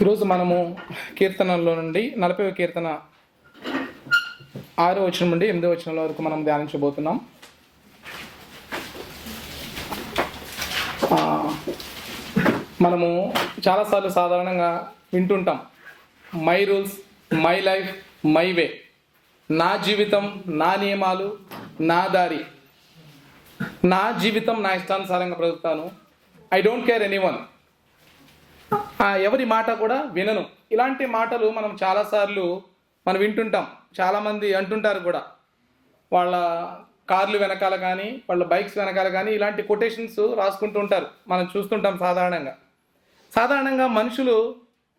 ఈరోజు మనము కీర్తనల్లో నుండి 40వ కీర్తన 6వ వచనం నుండి 8వ వచనం వరకు మనం ధ్యానించబోతున్నాం. మనము చాలాసార్లు సాధారణంగా వింటుంటాం, my rules, my life, my way. నా జీవితం, నా నియమాలు, నా దారి, నా జీవితం నా ఇష్టానుసారంగా బ్రతుకుతాను, ఐ డోంట్ కేర్ ఎనీవన్, ఎవరి మాట కూడా వినను. ఇలాంటి మాటలు మనం చాలాసార్లు మనం వింటుంటాం. చాలామంది అంటుంటారు కూడా, వాళ్ళ కార్లు వెనకాల కానీ వాళ్ళ బైక్స్ వెనకాల కానీ ఇలాంటి కొటేషన్స్ రాసుకుంటూ ఉంటారు. మనం చూస్తుంటాం. సాధారణంగా మనుషులు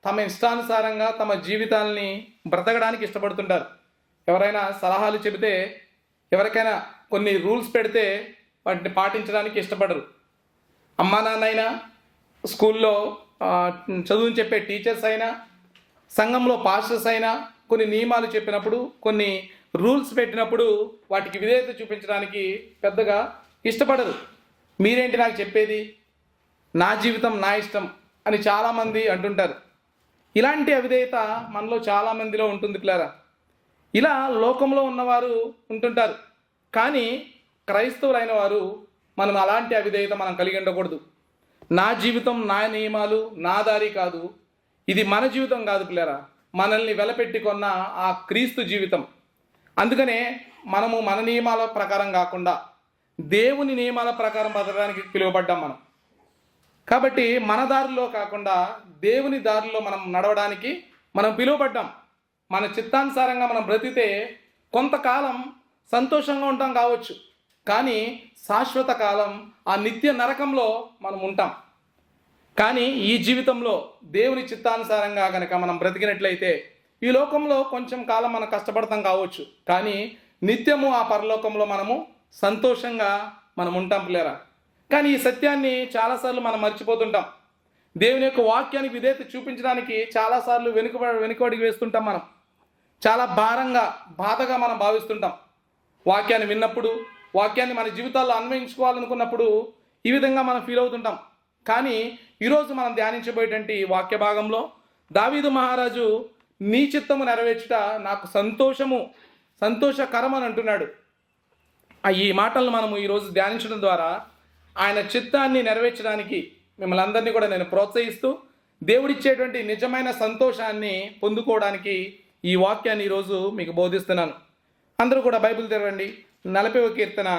తమ ఇష్టానుసారంగా తమ జీవితాలని బ్రతకడానికి ఇష్టపడుతుంటారు. ఎవరైనా సలహాలు చెబితే, ఎవరికైనా కొన్ని రూల్స్ పెడితే వాటిని పాటించడానికి ఇష్టపడరు. అమ్మా నాన్న అయినా, స్కూల్లో చదువుని చెప్పే టీచర్స్ అయినా, సంఘంలో పాస్టర్స్ అయినా కొన్ని నియమాలు చెప్పినప్పుడు, కొన్ని రూల్స్ పెట్టినప్పుడు వాటికి విధేయత చూపించడానికి పెద్దగా ఇష్టపడరు. మీరేంటి నాకు చెప్పేది, నా జీవితం నా ఇష్టం అని చాలామంది అంటుంటారు. ఇలాంటి అవిధేయత మనలో చాలామందిలో ఉంటుంది పిల్లరా. ఇలా లోకంలో ఉన్నవారు ఉంటుంటారు. కానీ క్రైస్తవులైన వారు మనం అలాంటి అవిధేయత మనం కలిగి ఉండకూడదు. నా జీవితం నా నియమాలు నా దారి కాదు, ఇది మన జీవితం కాదు పిల్లరా, మనల్ని వెలపెట్టుకున్న ఆ క్రీస్తు జీవితం. అందుకనే మనము మన నియమాల ప్రకారం కాకుండా దేవుని నియమాల ప్రకారం బతకడానికి పిలువబడ్డాం మనం. కాబట్టి మన దారిలో కాకుండా దేవుని దారిలో మనం నడవడానికి మనం పిలువబడ్డాం. మన చిత్తానుసారంగా మనం బ్రతికితే కొంతకాలం సంతోషంగా ఉంటాం కావచ్చు, కానీ శాశ్వత కాలం ఆ నిత్య నరకంలో మనం ఉంటాం. కానీ ఈ జీవితంలో దేవుని చిత్తానుసారంగా కనుక మనం బ్రతికినట్లయితే ఈ లోకంలో కొంచెం కాలం మనం కష్టపడతాం కావచ్చు, కానీ నిత్యము ఆ పరలోకంలో మనము సంతోషంగా మనం ఉంటాం పిల్లరా. కానీ ఈ సత్యాన్ని చాలాసార్లు మనం మర్చిపోతుంటాం. దేవుని యొక్క వాక్యానికి విధేయత చూపించడానికి చాలాసార్లు వెనుకబడి వేస్తుంటాం. మనం చాలా బాధగా మనం భావిస్తుంటాం. వాక్యాన్ని విన్నప్పుడు, వాక్యాన్ని మన జీవితాల్లో అన్వయించుకోవాలనుకున్నప్పుడు ఈ విధంగా మనం ఫీల్ అవుతుంటాం. కానీ ఈరోజు మనం ధ్యానించబోయేటువంటి వాక్య భాగంలో దావీదు మహారాజు నీ చిత్తము నెరవేర్చుట నాకు సంతోషకరం అని అంటున్నాడు. ఈ మాటలను మనము ఈరోజు ధ్యానించడం ద్వారా ఆయన చిత్తాన్ని నెరవేర్చడానికి మిమ్మల్ని అందరినీ కూడా నేను ప్రోత్సహిస్తూ దేవుడిచ్చేటువంటి నిజమైన సంతోషాన్ని పొందుకోవడానికి ఈ వాక్యాన్ని ఈరోజు మీకు బోధిస్తున్నాను. అందరూ కూడా బైబిల్ తెరవండి. 40వ కీర్తన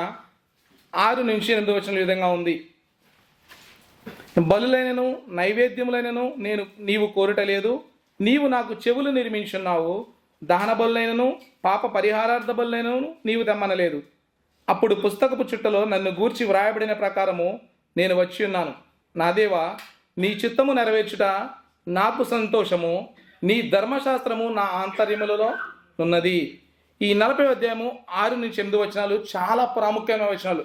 6 నుంచి 8 వచనం విధంగా ఉంది. బలులైనను నైవేద్యములైనను నీవు కోరుట లేదు, నీవు నాకు చెవులు నిర్మించున్నావు. దహన బలులైనను పాప పరిహారార్థ బలులైనను నీవు తెమ్మనలేదు. అప్పుడు పుస్తకపు చుట్టలో నన్ను గూర్చి వ్రాయబడిన ప్రకారము నేను వచ్చి ఉన్నాను. నా దేవా, నీ చిత్తము నెరవేర్చుట నాకు సంతోషము, నీ ధర్మశాస్త్రము నా ఆంతర్యములలో ఉన్నది. ఈ 40వ అధ్యాయము 6 నుంచి 8 వచనాలు చాలా ప్రాముఖ్యమైన వచనాలు.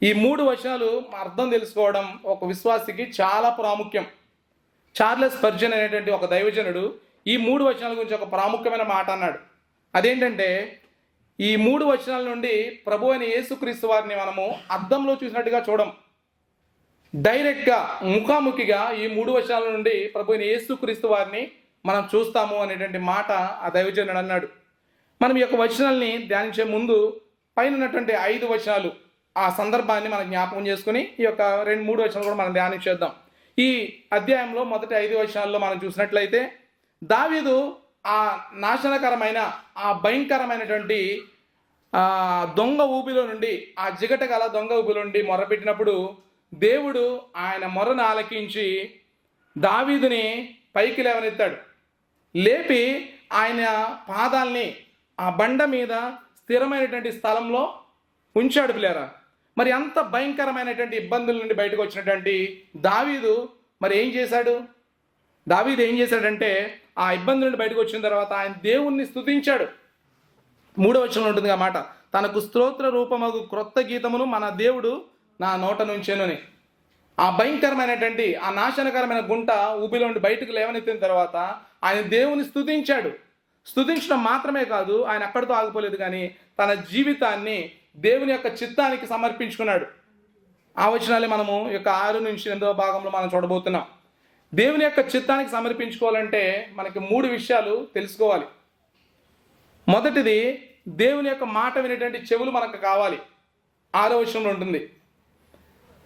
ఈ 3 వచనాలు అర్థం తెలుసుకోవడం ఒక విశ్వాసికి చాలా ప్రాముఖ్యం. చార్లెస్ స్పర్జన్ అనేటువంటి ఒక దైవజనుడు ఈ 3 వచనాల గురించి ఒక ప్రాముఖ్యమైన మాట అన్నాడు. అదేంటంటే, ఈ 3 వచనాల నుండి ప్రభు అయిన యేసుక్రీస్తు వారిని మనము అద్దంలో చూసినట్టుగా చూడం. డైరెక్ట్గా ముఖాముఖిగా ఈ 3 వచనాల నుండి ప్రభు అయిన యేసుక్రీస్తు వారిని మనం చూస్తాము అనేటువంటి మాట ఆ దైవజనుడు అన్నాడు. మనం ఈ యొక్క వచనాల్ని ధ్యానించే ముందు పైన ఉన్నటువంటి 5 వచనాలు ఆ సందర్భాన్ని మనం జ్ఞాపకం చేసుకుని ఈ యొక్క 2-3 వచనాలు కూడా మనం ధ్యానించేద్దాం. ఈ అధ్యాయంలో మొదటి 5 వచనాల్లో మనం చూసినట్లయితే దావీదు ఆ నాశనకరమైన ఆ భయంకరమైనటువంటి దొంగ ఊబిలో నుండి, ఆ జిగట గల దొంగ ఊబిలో నుండి మొరపెట్టినప్పుడు దేవుడు ఆయన మొరను ఆలకించి దావీదుని పైకి లేవనెత్తాడు. లేపి ఆయన పాదాల్ని ఆ బండ మీద స్థిరమైనటువంటి స్థలంలో ఉంచాడు పిల్లారా. మరి అంత భయంకరమైనటువంటి ఇబ్బందుల నుండి బయటకు వచ్చినటువంటి దావీదు ఏం చేశాడంటే ఆ ఇబ్బందుల నుండి బయటకు వచ్చిన తర్వాత ఆయన దేవుణ్ణి స్తుతించాడు. 3వ వచనంలో ఉంటుంది ఆ మాట, తనకు స్తోత్ర రూపమగు క్రొత్త గీతమును మన దేవుడు నా నోట నుంచెను అని. ఆ భయంకరమైనటువంటి ఆ నాశనకరమైన గుంట ఊబిలో నుండి బయటకు లేవనెత్తిన తర్వాత ఆయన దేవుని స్తుతించాడు. స్తుతించడం మాత్రమే కాదు, ఆయన అక్కడితో ఆగిపోలేదు, కానీ తన జీవితాన్ని దేవుని యొక్క చిత్తానికి సమర్పించుకున్నాడు. ఆ వచనాలే మనము యొక్క 6 నుంచి 8వ భాగంలో మనం చూడబోతున్నాం. దేవుని యొక్క చిత్తానికి సమర్పించుకోవాలంటే మనకి 3 విషయాలు తెలుసుకోవాలి. మొదటిది, దేవుని యొక్క మాట వినేటువంటి చెవులు మనకు కావాలి. 6వ వచనంలో ఉంటుంది.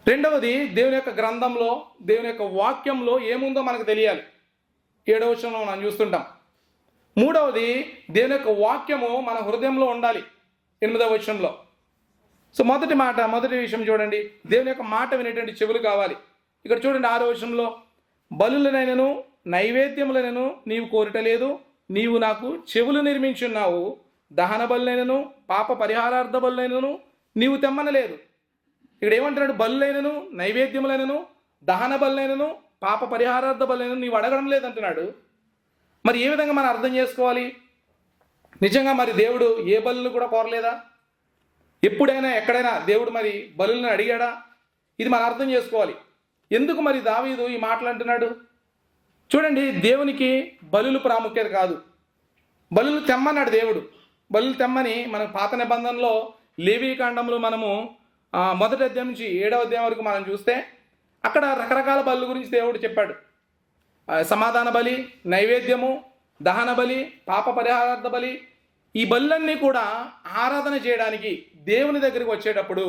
రెండవది, దేవుని యొక్క గ్రంథంలో, దేవుని యొక్క వాక్యంలో ఏముందో మనకు తెలియాలి. 7వ వచనంలో మనం చూస్తుంటాం. మూడవది, దేవుని యొక్క వాక్యము మన హృదయంలో ఉండాలి. 8వ వచనంలో. సో మొదటి విషయం చూడండి, దేవుని యొక్క మాట వినేటువంటి చెవులు కావాలి. ఇక్కడ చూడండి 6వ వచనంలో, బలులనైనను నైవేద్యములనైనను నీవు కోరటలేదు, నీవు నాకు చెవులు నిర్మించున్నావు, దహన బలులైనను పాప పరిహారార్థ బలులైనను నీవు తెమ్మనలేదు. ఇక్కడ ఏమంటున్నాడు? బలులైనను నైవేద్యములైనను దహన బలులైనను పాప పరిహారార్థ బలులైనను నీవు అడగడం లేదంటున్నాడు. మరి ఏ విధంగా మనం అర్థం చేసుకోవాలి? నిజంగా మరి దేవుడు ఏ బలులు కూడా కోరలేదా? ఎప్పుడైనా ఎక్కడైనా దేవుడు మరి బలులను అడిగాడా? ఇది మనం అర్థం చేసుకోవాలి. ఎందుకు మరి దావీదు ఈ మాటలు అంటున్నాడు? చూడండి, దేవునికి బలులు ప్రాముఖ్యత కాదు. బలులు తెమ్మన్నాడు దేవుడు. బలులు తెమ్మని మన పాత నిబంధనలో లేవీకాండంలో మనము 1వ అధ్యాయం నుంచి 7వ అధ్యాయం వరకు మనం చూస్తే అక్కడ రకరకాల బలుల గురించి దేవుడు చెప్పాడు. సమాధాన బలి, నైవేద్యము, దహన బలి, పాప పరిహారార్థ బలి, ఈ బలులన్నీ కూడా ఆరాధన చేయడానికి దేవుని దగ్గరికి వచ్చేటప్పుడు,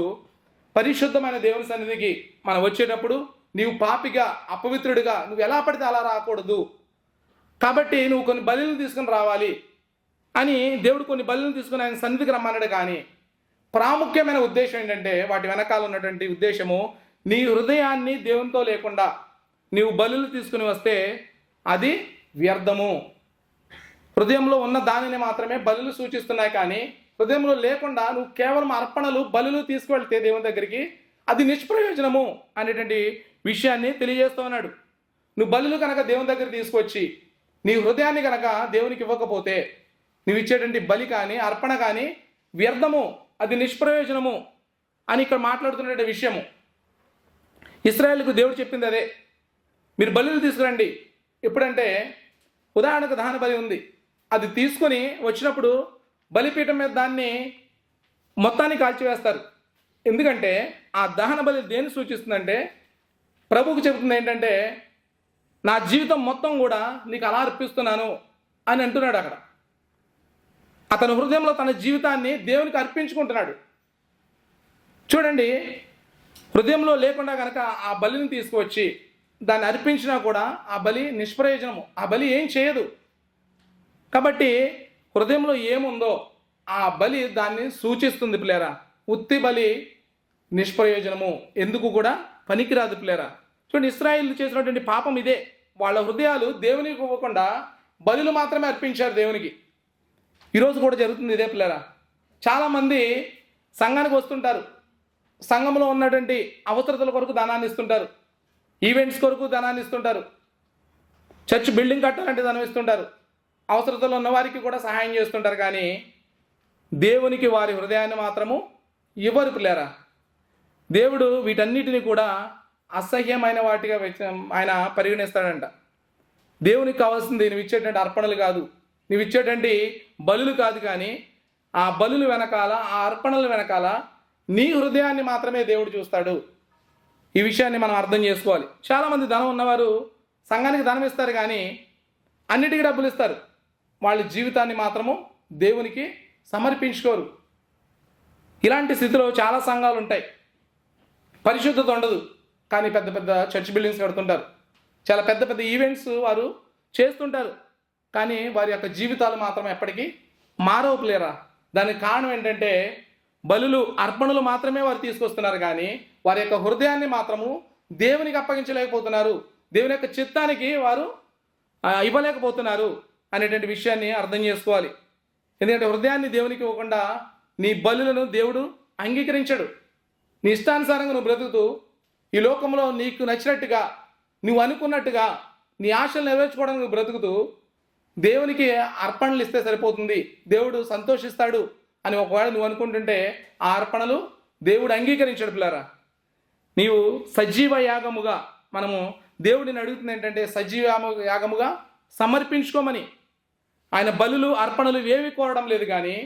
పరిశుద్ధమైన దేవుని సన్నిధికి మనం వచ్చేటప్పుడు నీవు పాపిగా అపవిత్రుడిగా నువ్వు ఎలా పడితే అలా రాకూడదు, కాబట్టి నువ్వు కొన్ని బలులను తీసుకుని రావాలి అని దేవుడు కొన్ని బలులను తీసుకుని ఆయన సన్నిధికి రమ్మన్నాడు. కానీ ప్రాముఖ్యమైన ఉద్దేశం ఏంటంటే, వాటి వెనకాల ఉన్నటువంటి ఉద్దేశము, నీ హృదయాన్ని దేవునితో లేకుండా నీవు బలులు తీసుకుని వస్తే అది వ్యర్థము. హృదయంలో ఉన్న దానిని మాత్రమే బలులు సూచిస్తున్నాయి. కానీ హృదయంలో లేకుండా నువ్వు కేవలం అర్పణలు బలులు తీసుకువెళ్తే దేవుని దగ్గరికి అది నిష్ప్రయోజనము అనేటువంటి విషయాన్ని తెలియజేస్తూ ఉన్నాడు. నువ్వు బలులు కనుక దేవుని దగ్గర తీసుకొచ్చి నీ హృదయాన్ని కనుక దేవునికి ఇవ్వకపోతే నువ్వు ఇచ్చేటువంటి బలి కానీ అర్పణ కానీ వ్యర్థము, అది నిష్ప్రయోజనము అని ఇక్కడ మాట్లాడుతున్న విషయము. ఇశ్రాయేలుకు దేవుడు చెప్పింది అదే, మీరు బలులు తీసుకురండి. ఎప్పుడంటే ఉదాహరణకు దహన బలి ఉంది, అది తీసుకొని వచ్చినప్పుడు బలిపీఠం మీద దాన్ని మొత్తాన్ని కాల్చివేస్తారు. ఎందుకంటే ఆ దహన బలి దేన్ని సూచిస్తుందంటే, ప్రభువుకు చెబుతుంది ఏంటంటే, నా జీవితం మొత్తం కూడా నీకు అలా అర్పిస్తున్నాను అని అంటున్నాడు. అక్కడ అతని హృదయంలో తన జీవితాన్ని దేవునికి అర్పించుకుంటున్నాడు. చూడండి, హృదయంలో లేకుండా కనుక ఆ బలిని తీసుకువచ్చి దాన్ని అర్పించినా కూడా ఆ బలి నిష్ప్రయోజనము, ఆ బలి ఏం చేయదు. కాబట్టి హృదయంలో ఏముందో ఆ బలి దాన్ని సూచిస్తుంది పిల్లేరా. ఉత్తి బలి నిష్ప్రయోజనము, ఎందుకు కూడా పనికిరాదు పిల్లేరా. చూడండి, ఇశ్రాయేలు చేసినటువంటి పాపం ఇదే. వాళ్ళ హృదయాలు దేవునికి ఇవ్వకుండా బలులు మాత్రమే అర్పించారు దేవునికి. ఈరోజు కూడా జరుగుతుంది ఇదే పిల్లేరా. చాలామంది సంఘానికి వస్తుంటారు, సంఘంలో ఉన్నటువంటి అవసరతల కొరకు ధనాన్ని ఇస్తుంటారు, ఈవెంట్స్ కొరకు ధనాన్ని ఇస్తుంటారు, చర్చ్ బిల్డింగ్ కట్టాలంటే ధనం ఇస్తుంటారు, అవసరతలో ఉన్న వారికి కూడా సహాయం చేస్తుంటారు. కానీ దేవునికి వారి హృదయాన్ని మాత్రము ఇవ్వరు పిల్లారా. దేవుడు వీటన్నిటిని కూడా అసహ్యమైన వాటిగా ఆయన పరిగణిస్తాడంట. దేవునికి కావాల్సింది నువ్వు ఇచ్చేటువంటి అర్పణలు కాదు, నువ్వు ఇచ్చేటువంటి బలులు కాదు. కానీ ఆ బలులు వెనకాల, ఆ అర్పణల వెనకాల నీ హృదయాన్ని మాత్రమే దేవుడు చూస్తాడు. ఈ విషయాన్ని మనం అర్థం చేసుకోవాలి. చాలామంది ధనం ఉన్నవారు సంఘానికి ధనం ఇస్తారు, కానీ అన్నిటికీ డబ్బులు ఇస్తారు, వాళ్ళ జీవితాన్ని మాత్రము దేవునికి సమర్పించుకోరు. ఇలాంటి స్థితిలో చాలా సంఘాలు ఉంటాయి. పరిశుద్ధత ఉండదు, కానీ పెద్ద పెద్ద చర్చ్ బిల్డింగ్స్ కడుతుంటారు, చాలా పెద్ద పెద్ద ఈవెంట్స్ వారు చేస్తుంటారు, కానీ వారి యొక్క జీవితాలు మాత్రం ఎప్పటికీ మారవలేరా. దానికి కారణం ఏంటంటే, బలులు అర్పణలు మాత్రమే వారు తీసుకొస్తున్నారు, కానీ వారి యొక్క హృదయాన్ని మాత్రము దేవునికి అప్పగించలేకపోతున్నారు, దేవుని యొక్క చిత్తానికి వారు ఇవ్వలేకపోతున్నారు అనేటువంటి విషయాన్ని అర్థం చేసుకోవాలి. ఎందుకంటే హృదయాన్ని దేవునికి ఇవ్వకుండా నీ బలులను దేవుడు అంగీకరించడు. నీ ఇష్టానుసారంగా నువ్వు బ్రతుకుతూ ఈ లోకంలో నీకు నచ్చినట్టుగా, నువ్వు అనుకున్నట్టుగా నీ ఆశలు నెరవేర్చుకోవడానికి నువ్వు బ్రతుకుతూ దేవునికి అర్పణలు ఇస్తే సరిపోతుంది, దేవుడు సంతోషిస్తాడు అని ఒకవేళ నువ్వు అనుకుంటుంటే ఆ అర్పణలు దేవుడు అంగీకరించాడు పిల్లారా. నీవు సజీవ యాగముగా, మనము దేవుడిని అడుగుతుంది ఏంటంటే సజీవ యాగముగా సమర్పించుకోమని. ఆయన బలులు అర్పణలు ఏవి కోరడం లేదు, కానీ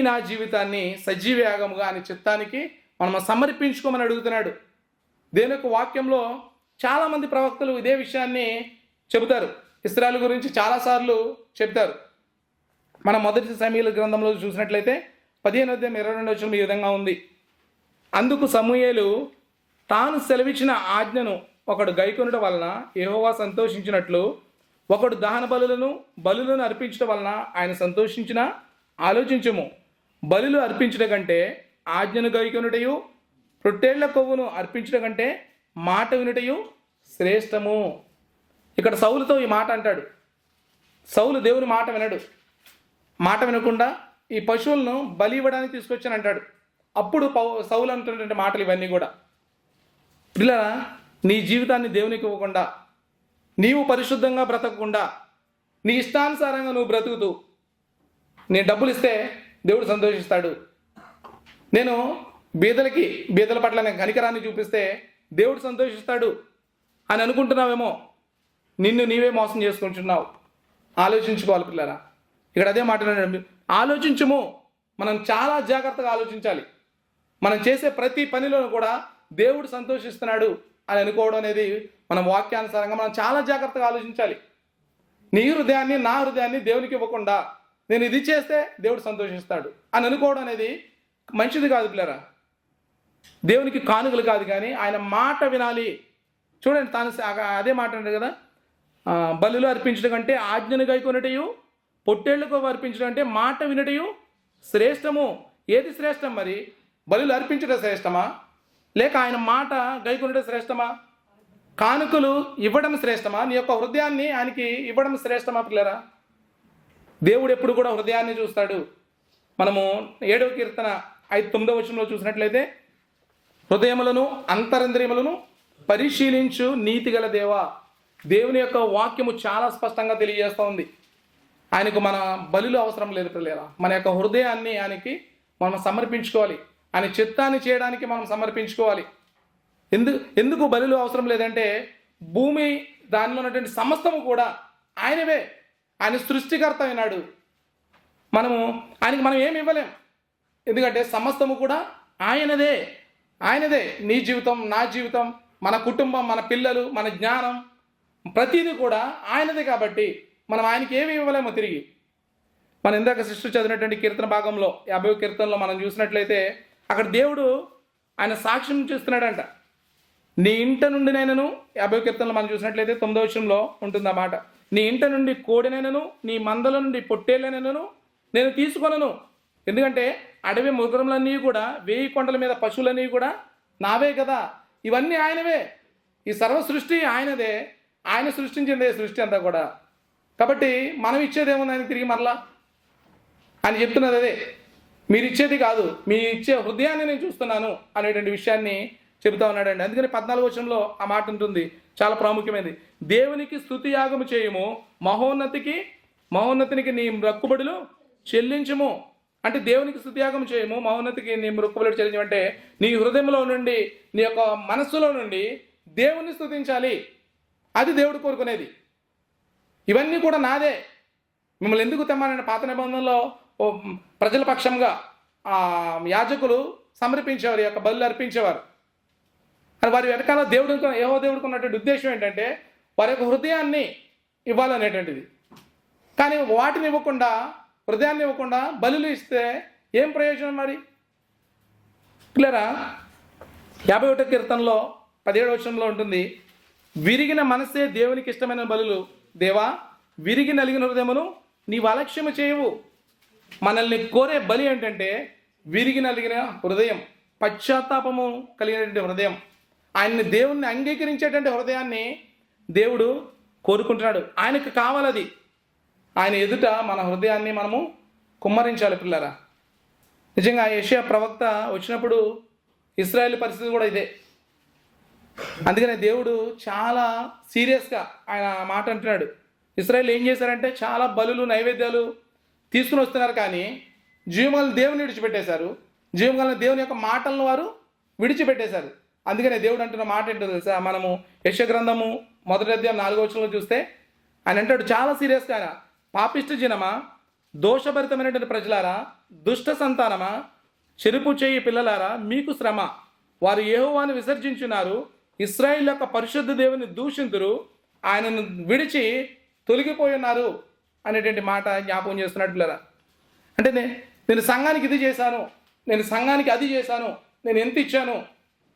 నా జీవితాన్ని సజీవ యాగముగా ఆయన చిత్తానికి మనం సమర్పించుకోమని అడుగుతున్నాడు. దేవుని యొక్క వాక్యంలో చాలామంది ప్రవక్తలు ఇదే విషయాన్ని చెబుతారు. ఇశ్రాయేలు గురించి చాలాసార్లు చెప్తారు. మనం మొదటి సమూయేలు గ్రంథంలో చూసినట్లయితే 15:22 ఈ విధంగా ఉంది. అందుకు సమూయేలు తాను సెలవిచ్చిన ఆజ్ఞను ఒకడు గైకొనుట వలన యెహోవా సంతోషించినట్లు ఒకడు దహన బలులను అర్పించడం వలన ఆయన సంతోషించిన ఆలోచించము. బలులు అర్పించడం కంటే ఆజ్ఞను గైకొనుటయు పొట్టేళ్ల కొవ్వును అర్పించడం కంటే మాట వినుటయు శ్రేష్టము. ఇక్కడ సౌలుతో ఈ మాట అంటాడు. సౌలు దేవుని మాట వినడు. మాట వినకుండా ఈ పశువులను బలి ఇవ్వడానికి తీసుకొచ్చాను అంటాడు. అప్పుడు సౌలు అంటున్నటువంటి మాటలు ఇవన్నీ కూడా. ఇలా నీ జీవితాన్ని దేవునికి ఇవ్వకుండా, నీవు పరిశుద్ధంగా బ్రతకకుండా, నీ ఇష్టానుసారంగా నువ్వు బ్రతుకుతూ, నేను డబ్బులు ఇస్తే దేవుడు సంతోషిస్తాడు, నేను బీదల పట్ల నేను కనికరాన్ని చూపిస్తే దేవుడు సంతోషిస్తాడు అని అనుకుంటున్నావేమో. నిన్ను నీవే మోసం చేసుకుంటున్నావు. ఆలోచించుకోవాలి పిల్లరా. ఇక్కడ అదే మాట్లాడాడు, ఆలోచించము. మనం చాలా జాగ్రత్తగా ఆలోచించాలి. మనం చేసే ప్రతి పనిలోనూ కూడా దేవుడు సంతోషిస్తున్నాడు అని అనుకోవడం అనేది మనం వాక్యానుసారంగా మనం చాలా జాగ్రత్తగా ఆలోచించాలి. నీ హృదయాన్ని నా హృదయాన్ని దేవునికి ఇవ్వకుండా నేను ఇది చేస్తే దేవుడు సంతోషిస్తాడు అని అనుకోవడం అనేది మంచిది కాదు పిల్లరా. దేవునికి కానుకలు కాదు, కానీ ఆయన మాట వినాలి. చూడండి, తాను అదే మాట అంటాడు కదా, బలులు అర్పించడం కంటే ఆజ్ఞను గైకొనుటయు పొట్టేళ్లకు అర్పించడం అంటే మాట వినటయు శ్రేష్టము. ఏది శ్రేష్టం మరి? బలులు అర్పించడం శ్రేష్టమా, లేక ఆయన మాట గైకొనడం శ్రేష్టమా? కానుకలు ఇవ్వడం శ్రేష్టమా, నీ యొక్క హృదయాన్ని ఆయనకి ఇవ్వడం శ్రేష్టమా పిల్లరా? దేవుడు ఎప్పుడు కూడా హృదయాన్ని చూస్తాడు. మనము 7వ కీర్తన 9వ చూసినట్లయితే, హృదయములను అంతరంద్రియములను పరిశీలించు నీతిగల దేవా. దేవుని యొక్క వాక్యము చాలా స్పష్టంగా తెలియజేస్తూ ఉంది. ఆయనకు మన బలులు అవసరం లేదు పిల్లరా. మన యొక్క హృదయాన్ని ఆయనకి మనం సమర్పించుకోవాలి. ఆయన చిత్తాన్ని చేయడానికి మనం సమర్పించుకోవాలి. ఎందుకు బలులు అవసరం లేదంటే, భూమి దానిలో ఉన్నటువంటి సమస్తము కూడా ఆయనవే. ఆయన సృష్టికర్త అయినాడు. ఆయనకి మనం ఏమి ఇవ్వలేం. ఎందుకంటే సమస్తము కూడా ఆయనదే. నీ జీవితం, నా జీవితం, మన కుటుంబం, మన పిల్లలు, మన జ్ఞానం, ప్రతిదీ కూడా ఆయనదే. కాబట్టి మనం ఆయనకి ఏమి ఇవ్వలేమో తిరిగి. మనం ఇందాక సిస్టర్ చదివినటువంటి కీర్తన భాగంలో 50వ కీర్తనలో మనం చూసినట్లయితే, అక్కడ దేవుడు ఆయన సాక్ష్యం చేస్తున్నాడంట. నీ ఇంట నుండి నైనను, 50వ కీర్తనలో మనం చూసినట్లయితే 9వ ఉంటుంది ఆ మాట, నీ ఇంట నుండి కోడినైనను నీ మందల నుండి పొట్టేళ్ళనైనను నేను తీసుకొనను. ఎందుకంటే అడవి మృగములన్నీ కూడా, 1000 కొండల మీద పశువులన్నీ కూడా నావే కదా. ఇవన్నీ ఆయనవే. ఈ సర్వ సృష్టి ఆయనదే. ఆయన సృష్టించిందే సృష్టి అంతా కూడా. కాబట్టి మనం ఇచ్చేదేముంది ఆయన తిరిగి మరలా? ఆయన చెప్తున్నది అదే, మీరు ఇచ్చేది కాదు, మీ ఇచ్చే హృదయాన్ని నేను చూస్తున్నాను అనేటువంటి విషయాన్ని చెబుతా ఉన్నాడండి. అందుకని 14వ ఆ మాట ఉంటుంది, చాలా ప్రాముఖ్యమైనది. దేవునికి స్తుతి యాగము చేయము, మహోన్నతినికి నీ మొక్కుబడులు చెల్లించము. అంటే దేవునికి స్తుతియాగం చేయము, మహోన్నతికి నీ మొక్కుబడులు చెల్లించమంటే నీ హృదయంలో నుండి, నీ యొక్క మనస్సులో నుండి దేవుని స్తుతించాలి. అది దేవుడు కోరుకునేది. ఇవన్నీ కూడా నాదే. మిమ్మల్ని ఎందుకు తెమ్మానంటే, పాత నిబంధనలో ప్రజల పక్షంగా యాజకులు సమర్పించేవారు, యొక్క బలులు అర్పించేవారు. అని వారి వెనకాల దేవుడికి ఉన్నటువంటి ఉద్దేశం ఏంటంటే, వారి యొక్క హృదయాన్ని ఇవ్వాలనేటువంటిది. కానీ వాటిని ఇవ్వకుండా, హృదయాన్ని ఇవ్వకుండా బలులు ఇస్తే ఏం ప్రయోజనం మరి? క్లియరా? 51వ కీర్తనలో 17వ ఉంటుంది, విరిగిన మనసే దేవునికి ఇష్టమైన బలులు. దేవా, విరిగి నలిగిన హృదయమును నీవు అలక్ష్యము చేయవు. మనల్ని కోరే బలి ఏంటంటే విరిగి నలిగిన హృదయం, పశ్చాత్తాపము కలిగినటువంటి హృదయం. దేవుణ్ణి అంగీకరించేటువంటి హృదయాన్ని దేవుడు కోరుకుంటున్నాడు. ఆయనకు కావాలది. ఆయన ఎదుట మన హృదయాన్ని మనము కుమ్మరించాలి పిల్లరా. నిజంగా యెషయా ప్రవక్త వచ్చినప్పుడు ఇశ్రాయేలు పరిస్థితి కూడా ఇదే. అందుకనే దేవుడు చాలా సీరియస్గా ఆయన మాట అంటున్నాడు. ఇశ్రాయేలు ఏం చేశారంటే, చాలా బలులు నైవేద్యాలు తీసుకుని వస్తున్నారు, కానీ జీవగల దేవుని విడిచిపెట్టేశారు. జీవగల దేవుని యొక్క మాటలను వారు విడిచిపెట్టేశారు. అందుకనే దేవుడు అంటున్న మాట ఏంటో తెలుసా? మనము యెషయా గ్రంథము 1వ అధ్యాయం 4వ చూస్తే ఆయన అంటాడు చాలా సీరియస్గా, ఆయన పాపిష్టి జనమా, దోషభరితమైనటువంటి ప్రజలారా, దుష్ట సంతానమా, చెరుపు చేయి పిల్లలారా, మీకు శ్రమ. వారు యెహోవాను విసర్జించున్నారు, ఇశ్రాయేలు యొక్క పరిశుద్ధ దేవుని దూషింతురు, ఆయనను విడిచి తొలగిపోయి ఉన్నారు అనేటువంటి మాట జ్ఞాపకం చేస్తున్నాడు పిల్లరా. అంటే నేను సంఘానికి ఇది చేశాను, నేను సంఘానికి అది చేశాను, నేను ఎంత ఇచ్చాను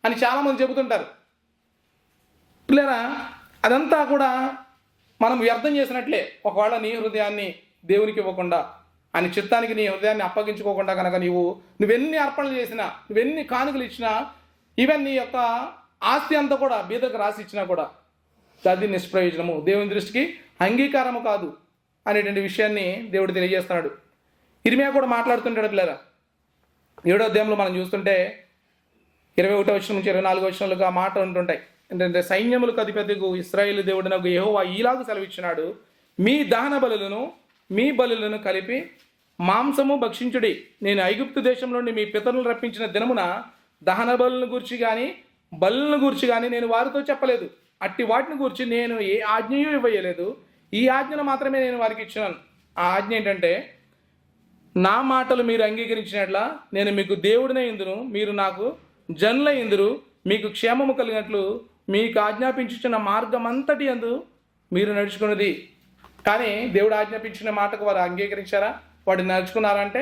అని చాలామంది చెబుతుంటారు పిల్లరా. అదంతా కూడా మనం వ్యర్థం చేసినట్లే. ఒకవేళ నీ హృదయాన్ని దేవునికి ఇవ్వకుండా, ఆయన చిత్తానికి నీ హృదయాన్ని అప్పగించుకోకుండా కనుక నువ్వెన్ని అర్పణలు చేసినా, నువ్వెన్ని కానుకలు ఇచ్చినా, ఈవెన్ నీ యొక్క ఆస్తి అంతా కూడా బీదకు రాసి ఇచ్చినా కూడా అది నిష్ప్రయోజనము, దేవుని దృష్టికి అంగీకారము కాదు అనేటువంటి విషయాన్ని దేవుడు తెలియజేస్తున్నాడు. ఇర్మియా కూడా మాట్లాడుతుంటాడు పిల్లరా. 7వ అధ్యాయంలో మనం చూస్తుంటే 21వ వచనం నుంచి 24వ వచనాలుగా మాట ఉంటుంటాయి. ఏంటంటే, సైన్యములకు అధిపతికు ఇశ్రాయేలు దేవుడినకు యెహోవా ఈలాగు సెలవిచ్చినాడు, మీ దహన బలులను మీ బలులను కలిపి మాంసము భక్షించుడి. నేను ఐగుప్తు దేశం నుండి మీ పితరులను రప్పించిన దినమున దహన బలులను గూర్చి కానీ బలులను గూర్చి కానీ నేను వారితో చెప్పలేదు. అట్టి వాటిని గూర్చి నేను ఏ ఆజ్ఞయూ ఇవ్వలేదు. ఈ ఆజ్ఞను మాత్రమే నేను వారికి ఇచ్చినాను. ఆ ఆజ్ఞ ఏంటంటే, నా మాటలు మీరు అంగీకరించినట్లా నేను మీకు దేవుడినే ఇందును, మీరు నాకు జనుల ఇందురు, మీకు క్షేమము కలిగినట్లు మీకు ఆజ్ఞాపించిన మార్గం అంతటి అందు మీరు నడుచుకున్నది. కానీ దేవుడు ఆజ్ఞాపించిన మాటకు వారు అంగీకరించారా? వాడు నడుచుకున్నారంటే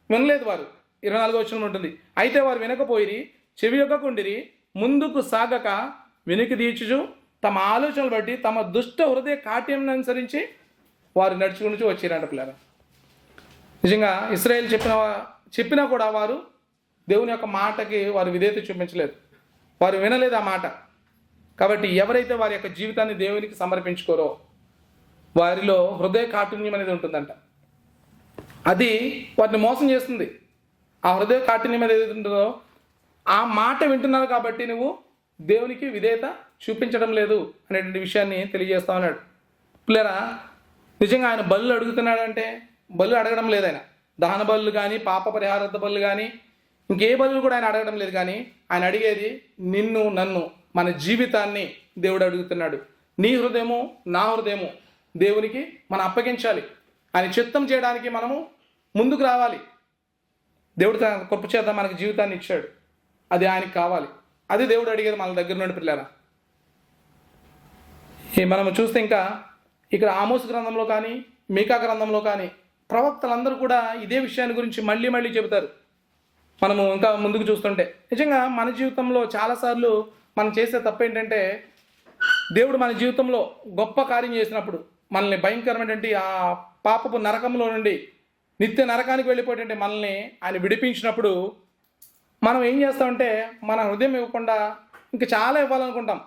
వినలేదు వారు. 24వ వచనం ఉంటుంది, అయితే వారు వినకపోయిరి, చెవి యొక్కకుండిరి, ముందుకు సాగక వెనుక తీర్చుచు తమ ఆలోచనలు బట్టి తమ దుష్ట హృదయ కాట్యం అనుసరించి వారు నడుచుకుంటూ వచ్చారంట పిల్లరా. నిజంగా ఇశ్రాయేలు చెప్పినా కూడా వారు దేవుని యొక్క మాటకి వారు విధేయత చూపించలేదు, వారు వినలేదు ఆ మాట. కాబట్టి ఎవరైతే వారి యొక్క జీవితాన్ని దేవునికి సమర్పించుకోరో వారిలో హృదయ కాఠిన్యం అనేది ఉంటుందంట. అది వారిని మోసం చేస్తుంది. ఆ హృదయ కాఠిన్యం అనేది ఏదైతే ఉంటుందో ఆ మాట వింటున్నారు కాబట్టి నువ్వు దేవునికి విధేయత చూపించడం లేదు అనేటువంటి విషయాన్ని తెలియజేస్తా ఉన్నాడు పిల్లరా. నిజంగా ఆయన బలు అడుగుతున్నాడంటే బలు అడగడం లేదు. ఆయన దహన బలు కానీ పాప పరిహారార్థ బలు కానీ ఇంకే బలు కూడా ఆయన అడగడం లేదు. కానీ ఆయన అడిగేది నిన్ను నన్ను, మన జీవితాన్ని దేవుడు అడుగుతున్నాడు. నీ హృదయము నా హృదయము దేవునికి మనం అప్పగించాలి. ఆయన చిత్తం చేయడానికి మనము ముందుకు రావాలి. దేవుడు తన కృప చేత మనకు జీవితాన్ని ఇచ్చాడు, అది ఆయనకి కావాలి. అది దేవుడు అడిగేది మన దగ్గర నుండి పిల్లరా. మనము చూస్తే ఇంకా ఇక్కడ ఆమోసు గ్రంథంలో కానీ మీకా గ్రంథంలో కానీ ప్రవక్తలందరూ కూడా ఇదే విషయాన్ని గురించి మళ్ళీ మళ్ళీ చెబుతారు. మనము ఇంకా ముందుకు చూస్తుంటే నిజంగా మన జీవితంలో చాలాసార్లు మనం చేసే తప్పు ఏంటంటే, దేవుడు మన జీవితంలో గొప్ప కార్యం చేసినప్పుడు, మనల్ని భయంకరమైనటువంటి ఆ పాపపు నరకంలో నుండి నిత్య నరకానికి వెళ్ళిపోయేటువంటి మనల్ని ఆయన విడిపించినప్పుడు మనం ఏం చేస్తామంటే మన హృదయం ఇవ్వకుండా ఇంకా చాలా ఇవ్వాలనుకుంటాం,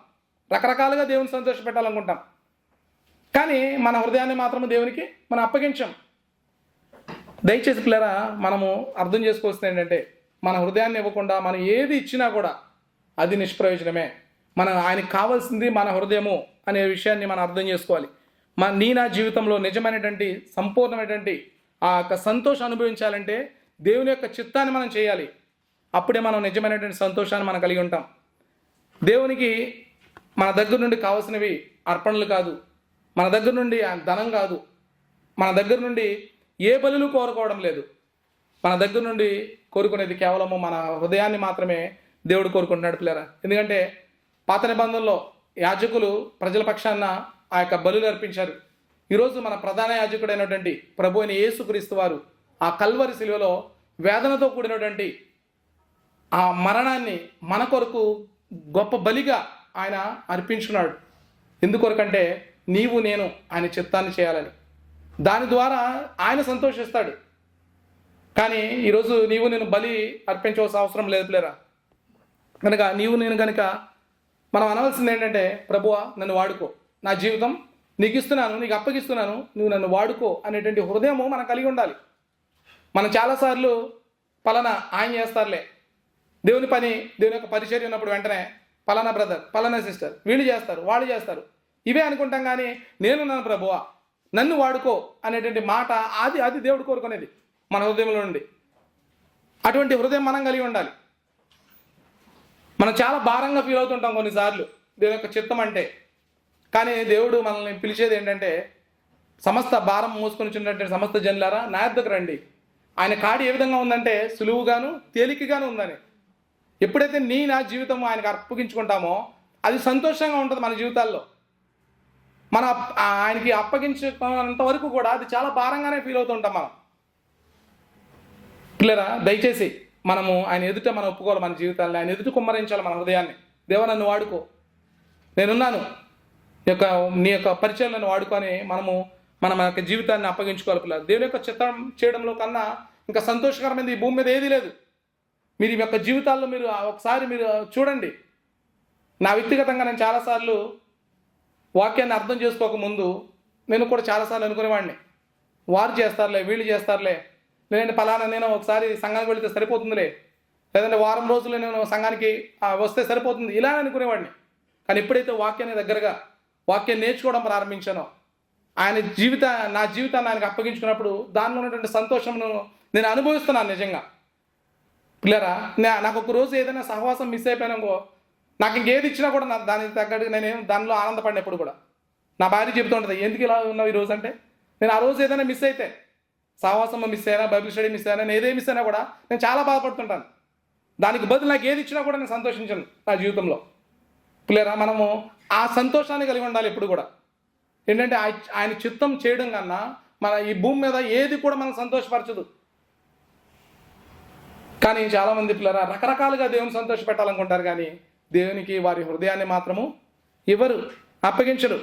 రకరకాలుగా దేవుని సంతోషపెట్టాలనుకుంటాం. కానీ మన హృదయాన్ని మాత్రం దేవునికి మనం అప్పగించాం. దయచేసి పిల్లరా, మనము అర్థం చేసుకోవాల్సింది ఏంటంటే, మన హృదయాన్ని ఇవ్వకుండా మనం ఏది ఇచ్చినా కూడా అది నిష్ప్రయోజనమే. ఆయనకి కావాల్సింది మన హృదయము అనే విషయాన్ని మనం అర్థం చేసుకోవాలి. నా జీవితంలో నిజమైనటువంటి సంపూర్ణమైనటువంటి ఆ యొక్క సంతోషం అనుభవించాలంటే దేవుని యొక్క చిత్తాన్ని మనం చేయాలి. అప్పుడే మనం నిజమైనటువంటి సంతోషాన్ని మనం కలిగి ఉంటాం. దేవునికి మన దగ్గర నుండి కావాల్సినవి అర్పణలు కాదు, మన దగ్గర నుండి ధనం కాదు, మన దగ్గర నుండి ఏ బలులు కోరుకోవడం లేదు. మన దగ్గర నుండి కోరుకునేది కేవలము మన హృదయాన్ని మాత్రమే దేవుడు కోరుకుంటున్నాడు పిల్లరా. ఎందుకంటే పాత నిబంధనలో యాజకులు ప్రజల పక్షాన ఆ యొక్క బలులు అర్పించారు. ఈరోజు మన ప్రధాన యాజకుడైనటువంటి ప్రభు అయిన యేసుక్రీస్తు వారు ఆ కల్వరి శిలువలో వేదనతో కూడినటువంటి ఆ మరణాన్ని మన కొరకు గొప్ప బలిగా ఆయన అర్పించున్నాడు. ఎందుకొరకంటే నీవు నేను ఆయన చిత్తాన్ని చేయాలని, దాని ద్వారా ఆయన సంతోషిస్తాడు. కానీ ఈరోజు నీవు నేను బలి అర్పించవలసిన అవసరం లేదు పిల్లరా. కనుక నీవు నేను కనుక మనం అనవలసింది ఏంటంటే, ప్రభువా నన్ను వాడుకో, నా జీవితం నీకు ఇస్తున్నాను, నీకు అప్పగిస్తున్నాను, నువ్వు నన్ను వాడుకో అనేటువంటి హృదయము మనం కలిగి ఉండాలి. మనం చాలాసార్లు పలానా ఆయన చేస్తారులే, దేవుని పని దేవుని యొక్క పరిచర్య ఉన్నప్పుడు వెంటనే పలానా బ్రదర్ పలానా సిస్టర్ వీళ్ళు చేస్తారు వాళ్ళు చేస్తారు ఇవే అనుకుంటాం. కానీ నేను నన్ను ప్రభువా నన్ను వాడుకో అనేటువంటి మాట అది దేవుడు కోరుకునేది మన హృదయంలో నుండి. అటువంటి హృదయం మనం కలిగి ఉండాలి. మనం చాలా భారంగా ఫీల్ అవుతుంటాం కొన్నిసార్లు దేవుని యొక్క చిత్తం అంటే. కానీ దేవుడు మనల్ని పిలిచేది ఏంటంటే, సమస్త భారం మోసుకొని వచ్చినటువంటి సమస్త జనులారా నా యొద్దకు రండి. ఆయన కాడి ఏ విధంగా ఉందంటే సులువుగాను తేలికగాను ఉందని. ఎప్పుడైతే నా జీవితం ఆయనకు అప్పగించుకుంటామో అది సంతోషంగా ఉంటుంది మన జీవితాల్లో. మన ఆయనకి అప్పగించేంత వరకు కూడా అది చాలా భారంగానే ఫీల్ అవుతుంటాం మనం. పిల్లరా, దయచేసి మనము ఆయన ఎదుట మనం ఒప్పుకోవాలి మన జీవితాన్ని, ఆయన ఎదుట కుమ్మరించాలి మన హృదయాన్ని. దేవా నన్ను వాడుకో, నేనున్నాను, నీ యొక్క పరిచయాలను వాడుకొని మన యొక్క జీవితాన్ని అప్పగించుకోవాలి. పిల్లలు, దేవుని యొక్క చిత్తం చేయడంలో కన్నా ఇంకా సంతోషకరమైనది ఈ భూమి మీద ఏదీ లేదు. మీరు ఈ యొక్క జీవితాల్లో మీరు ఒకసారి మీరు చూడండి. నా వ్యక్తిగతంగా నేను చాలాసార్లు వాక్యాన్ని అర్థం చేసుకోకముందు నేను కూడా చాలాసార్లు అనుకునేవాడిని, వారు చేస్తారులే, వీళ్ళు చేస్తారులే, లేదంటే పలానా నేను ఒకసారి సంఘానికి వెళితే సరిపోతుందిలే, లేదంటే వారం రోజులు నేను సంఘానికి వస్తే సరిపోతుంది, ఇలా అనుకునేవాడిని. కానీ ఎప్పుడైతే వాక్యాన్ని దగ్గరగా వాక్యం నేర్చుకోవడం ప్రారంభించానో, నా జీవితాన్ని ఆయనకు అప్పగించుకున్నప్పుడు దానిలో ఉన్నటువంటి సంతోషమును నేను అనుభవిస్తున్నాను నిజంగా. పిల్లరా, నాకు ఒక రోజు ఏదైనా సహవాసం మిస్ అయిపోయినాకో, నాకు ఇంకేది ఇచ్చినా కూడా దానికి తగ్గట్టు నేనేం దానిలో ఆనందపడినప్పుడు కూడా నా భార్య చెబుతూ ఉంటుంది, ఎందుకు ఇలా ఉన్నావు ఈ రోజు అంటే, నేను ఆ రోజు ఏదైనా మిస్ అయితే, సహవాసం మిస్ అయినా, బైబిల్ స్టడీ మిస్ అయినా, నేను ఏదేమి మిస్ అయినా కూడా నేను చాలా బాధపడుతుంటాను. దానికి బదులు నాకు ఏది ఇచ్చినా కూడా నేను సంతోషించాను నా జీవితంలో. పిల్లరా, మనము ఆ సంతోషాన్ని కలిగి ఉండాలి ఎప్పుడు కూడా. ఏంటంటే ఆయన చిత్తం చేయడం కన్నా మన ఈ భూమి మీద ఏది కూడా మనం సంతోషపరచదు. కానీ చాలామంది పిల్లరా రకరకాలుగా దేవుని సంతోషపెట్టాలనుకుంటారు, కానీ దేవునికి వారి హృదయాన్ని మాత్రము ఎవరు అప్పగించరు.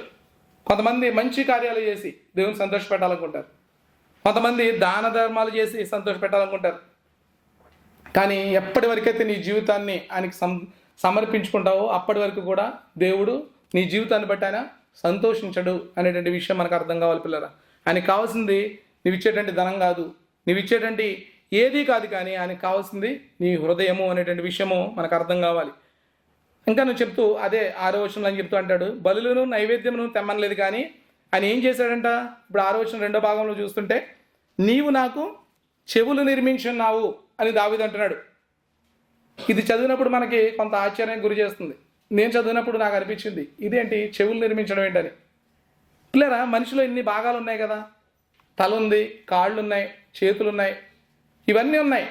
కొంతమంది మంచి కార్యాలు చేసి దేవుని సంతోషపెట్టాలనుకుంటారు, కొంతమంది దాన ధర్మాలు చేసి సంతోషపెట్టాలనుకుంటారు. కానీ ఎప్పటి వరకైతే నీ జీవితాన్ని ఆయనకి సమర్పించుకుంటావో అప్పటి వరకు కూడా దేవుడు నీ జీవితాన్ని బట్టి ఆయన సంతోషించడు అనేటువంటి విషయం మనకు అర్థం కావాలి. పిల్లరా, ఆయనకి కావాల్సింది నువ్వు ఇచ్చేటువంటి ధనం కాదు, నువ్వు ఇచ్చేటువంటి ఏదీ కాదు, కానీ ఆయనకు కావాల్సింది నీ హృదయము అనేటువంటి విషయము మనకు అర్థం కావాలి. ఇంకా నువ్వు చెప్తూ అదే 6వ వచనంలో అని చెప్తూ అంటాడు, బలులను నైవేద్యమును తెమ్మనలేదు, కానీ ఆయన ఏం చేశాడంట. ఇప్పుడు 6వ వచనం 2వ భాగంలో చూస్తుంటే, నీవు నాకు చెవులు నిర్మించున్నావు అని దావీదు అంటున్నాడు. ఇది చదివినప్పుడు మనకి కొంత ఆశ్చర్యానికి గురి చేస్తుంది. నేను చదివినప్పుడు నాకు అనిపించింది, ఇదేంటి చెవులు నిర్మించడం ఏంటని. పిల్లరా, మనిషిలో ఇన్ని భాగాలు ఉన్నాయి కదా, తల ఉంది, కాళ్ళు ఉన్నాయి, చేతులు ఉన్నాయి, ఇవన్నీ ఉన్నాయి.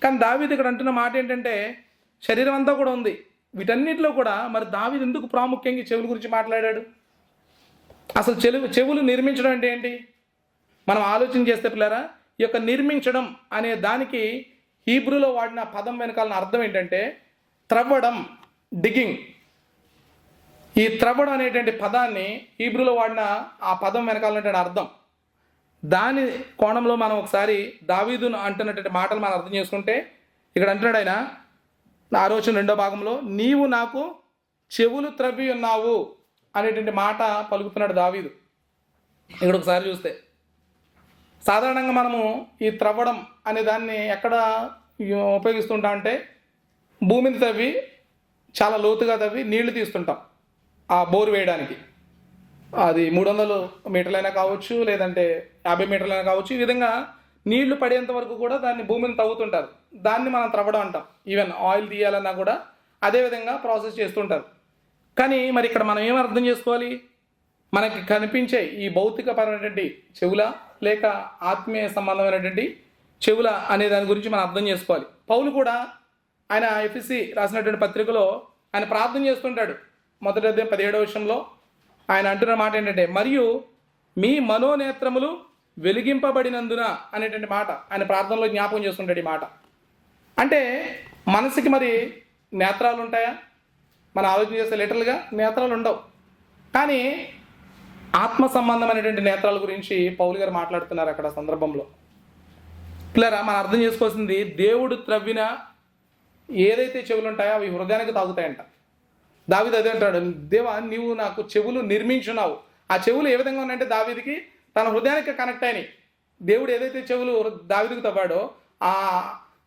కానీ దావీదు ఇక్కడ అంటున్న మాట ఏంటంటే శరీరం అంతా కూడా ఉంది. వీటన్నిటిలో కూడా మరి దావీదు ఎందుకు ప్రాముఖ్యంగా చెవుల గురించి మాట్లాడాడు? అసలు చెవులు నిర్మించడం అంటే ఏంటి మనం ఆలోచన చేస్తే పిల్లరా, ఈ యొక్క నిర్మించడం అనే దానికి హీబ్రూలో వాడిన పదం వెనకాల అర్థం ఏంటంటే త్రవ్వడం, డిగ్గింగ్. ఈ త్రవ్వడం అనేటువంటి పదాన్ని హీబ్రూలో వాడిన ఆ పదం వెనకాల అర్థం, దాని కోణంలో మనం ఒకసారి దావీదును అంటున్నటువంటి మాటలు మనం అర్థం చేసుకుంటే, ఇక్కడ అంటున్నాడు ఆయన 6వ వచనం 2వ భాగంలో, నీవు నాకు చెవులు త్రవ్వి ఉన్నావు అనేటువంటి మాట పలుకుతున్నాడు దావీదు. ఇక్కడ ఒకసారి చూస్తే సాధారణంగా మనము ఈ త్రవ్వడం అనే దాన్ని ఎక్కడ ఉపయోగిస్తుంటాం అంటే, భూమిని తవ్వి చాలా లోతుగా తవ్వి నీళ్లు తీస్తుంటాం ఆ బోరు వేయడానికి. అది 300 మీటర్లైనా కావచ్చు, లేదంటే 50 మీటర్లైనా కావచ్చు. ఈ విధంగా నీళ్లు పడేంత వరకు కూడా దాన్ని భూమిని తవ్వుతుంటారు. దాన్ని మనం త్రవ్వడం అంటాం. ఈవెన్ ఆయిల్ తీయాలన్నా కూడా అదే విధంగా ప్రాసెస్ చేస్తుంటారు. కానీ మరి ఇక్కడ మనం ఏం అర్థం చేసుకోవాలి? మనకి కనిపించే ఈ భౌతికపరమైనటువంటి చెవుల లేక ఆత్మీయ సంబంధమైనటువంటి చెవుల అనే దాని గురించి మనం అర్థం చేసుకోవాలి. పౌలు కూడా ఆయన ఎఫెసీ రాసినటువంటి పత్రికలో ఆయన ప్రార్థన చేస్తుంటాడు. మొదటి అధ్యాయం 17వ వచనంలో ఆయన అంటున్న మాట ఏంటంటే, మరియు మీ మనోనేత్రములు వెలిగింపబడినందున అనేటువంటి మాట ఆయన ప్రార్థనలో జ్ఞాపకం చేస్తుంటాడు. ఈ మాట అంటే మనసుకి మరి నేత్రాలు ఉంటాయా? మనం ఆలోచన చేస్తే లిటరల్గా నేత్రాలు ఉండవు, కానీ ఆత్మ సంబంధమైనటువంటి నేత్రాల గురించి పౌలు గారు మాట్లాడుతున్నారు అక్కడ సందర్భంలో. పిల్లరా, మనం అర్థం చేసుకోవాల్సింది, దేవుడు త్రవ్విన ఏదైతే చెవులు ఉంటాయో అవి హృదయానికి తాగుతాయంట. దావీదు అదే అంటాడు, దేవా నీవు నాకు చెవులు నిర్మించున్నావు. ఆ చెవులు ఏ విధంగా ఉన్నాయంటే దావీదుకి తన హృదయానికి కనెక్ట్ అయినాయి. దేవుడు ఏదైతే చెవులు దావీదుకు తవ్వాడో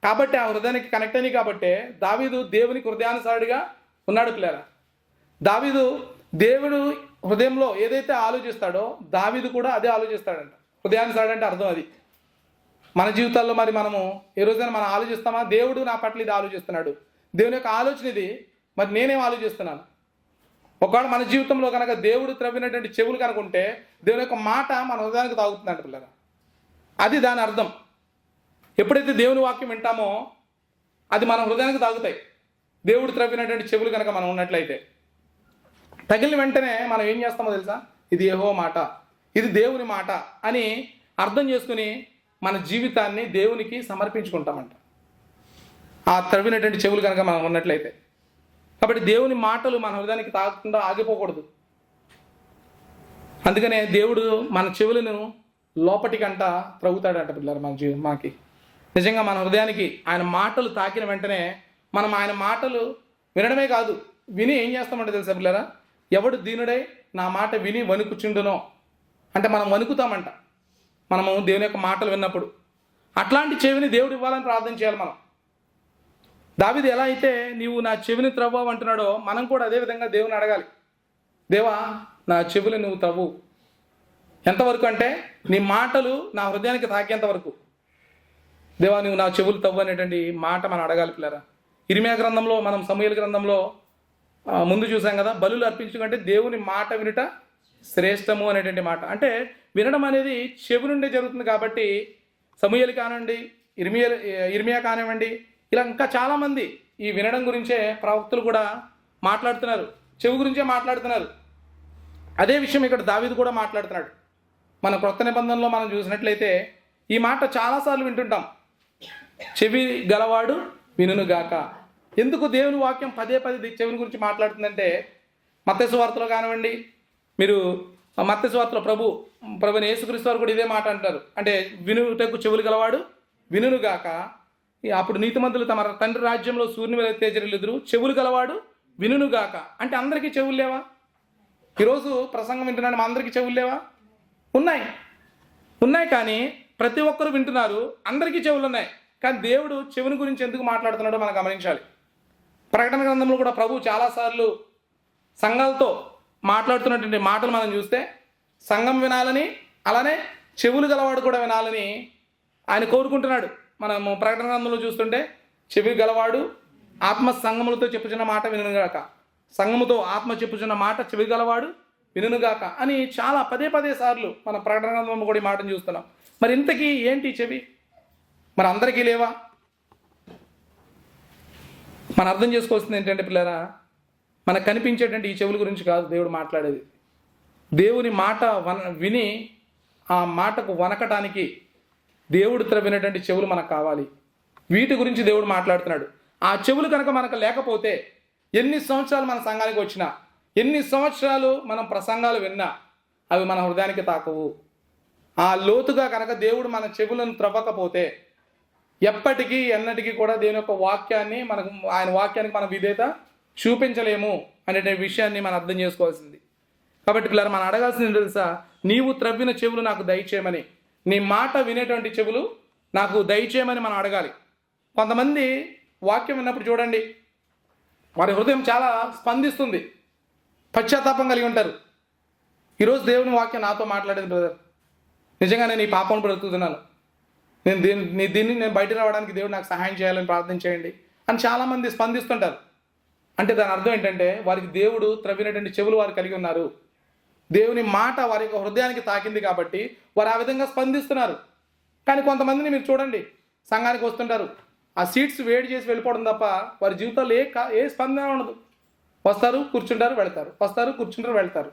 కాబట్టి ఆ హృదయానికి కనెక్ట్ అయినాయి. కాబట్టి దావీదు దేవునికి హృదయానుసారుడిగా ఉన్నాడు. పిల్లరా, దావీదు దేవుడు హృదయంలో ఏదైతే ఆలోచిస్తాడో దావీదు కూడా అదే ఆలోచిస్తాడంట. హృదయానుసారుడు అంటే అర్థం అది. మన జీవితాల్లో మరి మనము ఏ రోజైనా మనం ఆలోచిస్తామా, దేవుడు నా పట్ల ఇది ఆలోచిస్తున్నాడు, దేవుని యొక్క ఆలోచన ఇది, మరి నేనేం ఆలోచిస్తున్నాను? ఒకవేళ మన జీవితంలో కనుక దేవుడు త్రవ్వినటువంటి చెవులు కనుక ఉంటే దేవుని యొక్క మాట మన హృదయానికి తాగుతుందంట. పిల్లరా, అది దాని అర్థం. ఎప్పుడైతే దేవుని వాక్యం వింటామో అది మన హృదయానికి తాగుతాయి, దేవుడు త్రవ్వినటువంటి చెవులు కనుక మనం ఉన్నట్లయితే. తగిలిన వెంటనే మనం ఏం చేస్తామో తెలుసా? ఇది యెహోవా మాట, ఇది దేవుని మాట అని అర్థం చేసుకుని మన జీవితాన్ని దేవునికి సమర్పించుకుంటామంట, ఆ త్రవ్వినటువంటి చెవులు కనుక మనం ఉన్నట్లయితే. కాబట్టి దేవుని మాటలు మన హృదయానికి తాగకుండా ఆగిపోకూడదు. అందుకనే దేవుడు మన చెవులను లోపటికంట త్రవ్వుతాడంట పిల్లలు. మనకి నిజంగా మన హృదయానికి ఆయన మాటలు తాకిన వెంటనే మనం ఆయన మాటలు వినడమే కాదు, విని ఏం చేస్తామంటే తెలుసా పిల్లరా? ఎవడు దీనుడై నా మాట విని వణుకుచుండునో అంటే మనం వణుకుతామంట మనము దేవుని యొక్క మాటలు విన్నప్పుడు. అట్లాంటి చెవిని దేవుడు ఇవ్వాలని ప్రార్థన చేయాలి మనం. దావీదు ఎలా అయితే నీవు నా చెవిని త్రవ్వవు అంటున్నాడో, మనం కూడా అదే విధంగా దేవుని అడగాలి. దేవా నా చెవులు నువ్వు త్రవ్వు. ఎంతవరకు అంటే నీ మాటలు నా హృదయానికి తాకేంత వరకు. దేవా నువ్వు నా చెవులు తవ్వు అనేటువంటి మాట మనం అడగాలి పిల్లరా. ఇర్మియా గ్రంథంలో, మనం సమూయేలు గ్రంథంలో ముందు చూసాం కదా, బలులు అర్పించుకుంటే దేవుని మాట వినుట శ్రేష్టము అనేటువంటి మాట. అంటే వినడం అనేది చెవి నుండే జరుగుతుంది. కాబట్టి సమూయేలు కానివ్వండి, ఇర్మియా కానివ్వండి, ఇలా ఇంకా చాలామంది ఈ వినడం గురించే ప్రవక్తలు కూడా మాట్లాడుతున్నారు, చెవి గురించే మాట్లాడుతున్నారు. అదే విషయం ఇక్కడ దావీదు కూడా మాట్లాడుతున్నాడు. మన క్రొత్త నిబంధనలో మనం చూసినట్లయితే ఈ మాట చాలాసార్లు వింటుంటాం, చెవి గలవాడు వినుగాక. ఎందుకు దేవుని వాక్యం పదే పదే చెవిని గురించి మాట్లాడుతుందంటే, మత్తయి సువార్తలో కానివ్వండి, మీరు మత్తయి సువార్తలో ప్రభుని యేసుక్రీస్తు వారు కూడా ఇదే మాట అంటారు. అంటే వినుటకు చెవులు గలవాడు వినుగాక. అప్పుడు నీతిమంతులు తమ తండ్రి రాజ్యంలో సూర్యుని వలె తేజరిల్లుదురు, చెవులు గలవాడు వినుగాక. అంటే అందరికీ చెవులు లేవా? ఈరోజు ప్రసంగం వింటున్నాను, మా అందరికీ చెవులు లేవా? ఉన్నాయి కానీ ప్రతి ఒక్కరు వింటున్నారు, అందరికీ చెవులు ఉన్నాయి. కానీ దేవుడు చెవుని గురించి ఎందుకు మాట్లాడుతున్నాడో మనం గమనించాలి. ప్రకటన గ్రంథంలో కూడా ప్రభు చాలాసార్లు సంఘాలతో మాట్లాడుతున్నటువంటి మాటలు మనం చూస్తే, సంఘం వినాలని, అలానే చెవులు గలవాడు కూడా వినాలని ఆయన కోరుకుంటున్నాడు. మనము ప్రకటన గ్రంథంలో చూస్తుంటే, చెవి గలవాడు ఆత్మ సంఘములతో చెప్పుచున్న మాట వినుగాక, సంఘముతో ఆత్మ చెప్పుచున్న మాట చెవి గలవాడు వినుగాక అని చాలా పదే సార్లు మన ప్రకటన గ్రంథంలో కూడా ఈ మాటను చూస్తున్నాం. మరి ఇంతకీ ఏంటి చెవి? మరి అందరికీ లేవా? మనం అర్థం చేసుకోవాల్సింది ఏంటంటే పిల్లరా, మనకు కనిపించేటువంటి ఈ చెవుల గురించి కాదు దేవుడు మాట్లాడేది. దేవుని మాట విని ఆ మాటకు వనకటానికి దేవుడు త్రవ్వినటువంటి చెవులు మనకు కావాలి. వీటి గురించి దేవుడు మాట్లాడుతున్నాడు. ఆ చెవులు కనుక మనకు లేకపోతే ఎన్ని సంవత్సరాలు మన సంఘానికి వచ్చినా, ఎన్ని సంవత్సరాలు మనం ప్రసంగాలు విన్నా అవి మన హృదయానికి తాకవు. ఆ లోతుగా కనుక దేవుడు మన చెవులను త్రవ్వకపోతే ఎప్పటికీ ఎన్నటికీ కూడా దేవుని యొక్క వాక్యాన్ని ఆయన వాక్యానికి మనం విధేయత చూపించలేము అనే విషయాన్ని మనం అర్థం చేసుకోవాల్సింది. కాబట్టి పిల్లలు మనం అడగాల్సింది తెలుసా? నీవు త్రవ్విన చెవులు నాకు దయచేయమని, నీ మాట వినేటువంటి చెవులు నాకు దయచేయమని మనం అడగాలి. కొంతమంది వాక్యం విన్నప్పుడు చూడండి, వారి హృదయం చాలా స్పందిస్తుంది, పశ్చాత్తాపం కలిగి ఉంటారు. ఈరోజు దేవుని వాక్యం నాతో మాట్లాడేది బ్రదర్, నిజంగా నేను ఈ పాపం బ్రతుకుతున్నాను, దీన్ని నేను బయట రావడానికి దేవుడు నాకు సహాయం చేయాలని ప్రార్థన చేయండి అని చాలామంది స్పందిస్తుంటారు. అంటే దాని అర్థం ఏంటంటే వారికి దేవుడు త్రవ్వినటువంటి చెవులు వారు కలిగి ఉన్నారు, దేవుని మాట వారి యొక్క హృదయానికి తాకింది కాబట్టి వారు ఆ విధంగా స్పందిస్తున్నారు. కానీ కొంతమందిని మీరు చూడండి, సంఘానికి వస్తుంటారు, ఆ సీట్స్ వేడి చేసి వెళ్ళిపోవడం తప్ప వారి జీవితాల్లో ఏ స్పందన ఉండదు. వస్తారు, కూర్చుంటారు, వెళ్తారు, వస్తారు, కూర్చుంటారు, వెళ్తారు.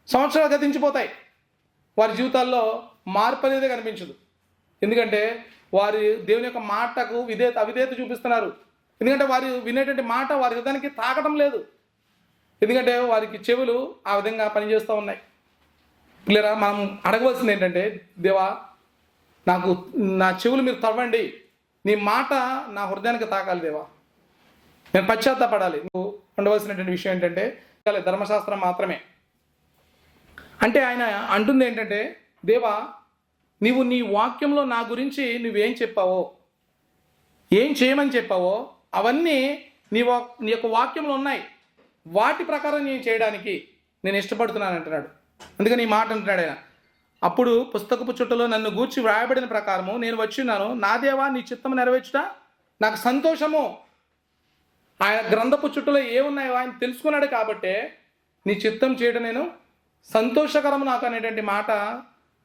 సంవత్సరాలు గతించిపోతాయి, వారి జీవితాల్లో మార్పు అనేది కనిపించదు. ఎందుకంటే వారి దేవుని యొక్క మాటకు అవిధేయత చూపిస్తున్నారు. ఎందుకంటే వారు వినేటువంటి మాట వారి హృదయానికి తాకటం లేదు. ఎందుకంటే వారికి చెవులు ఆ విధంగా పనిచేస్తూ ఉన్నాయి. పిల్లరా, మనం అడగవలసింది ఏంటంటే, దేవా నాకు నా చెవులు మీరు తవ్వండి, నీ మాట నా హృదయానికి తాకాలి దేవా, నేను పశ్చాత్తాపడాలి. నువ్వు ఉండవలసినటువంటి విషయం ఏంటంటే ధర్మశాస్త్రం మాత్రమే. అంటే ఆయన అంటుంది ఏంటంటే, దేవా నీవు నీ వాక్యంలో నా గురించి నువ్వేం చెప్పావో, ఏం చేయమని చెప్పావో అవన్నీ నీ యొక్క వాక్యంలో ఉన్నాయి, వాటి ప్రకారం నేను చేయడానికి నేను ఇష్టపడుతున్నాను అంటున్నాడు. అందుకని ఈ మాట అంటున్నాడు ఆయన. అప్పుడు పుస్తకపు చుట్టలో నన్ను గూర్చి వ్రాయబడిన ప్రకారము నేను వచ్చినాను, నా దేవా నీ చిత్తము నెరవేర్చుట నాకు సంతోషము. ఆయన గ్రంథపు చుట్టలో ఏమున్నాయో ఆయన తెలుసుకున్నాడు కాబట్టే నీ చిత్తం చేయడం నేను సంతోషకరము నాకు అనేటువంటి మాట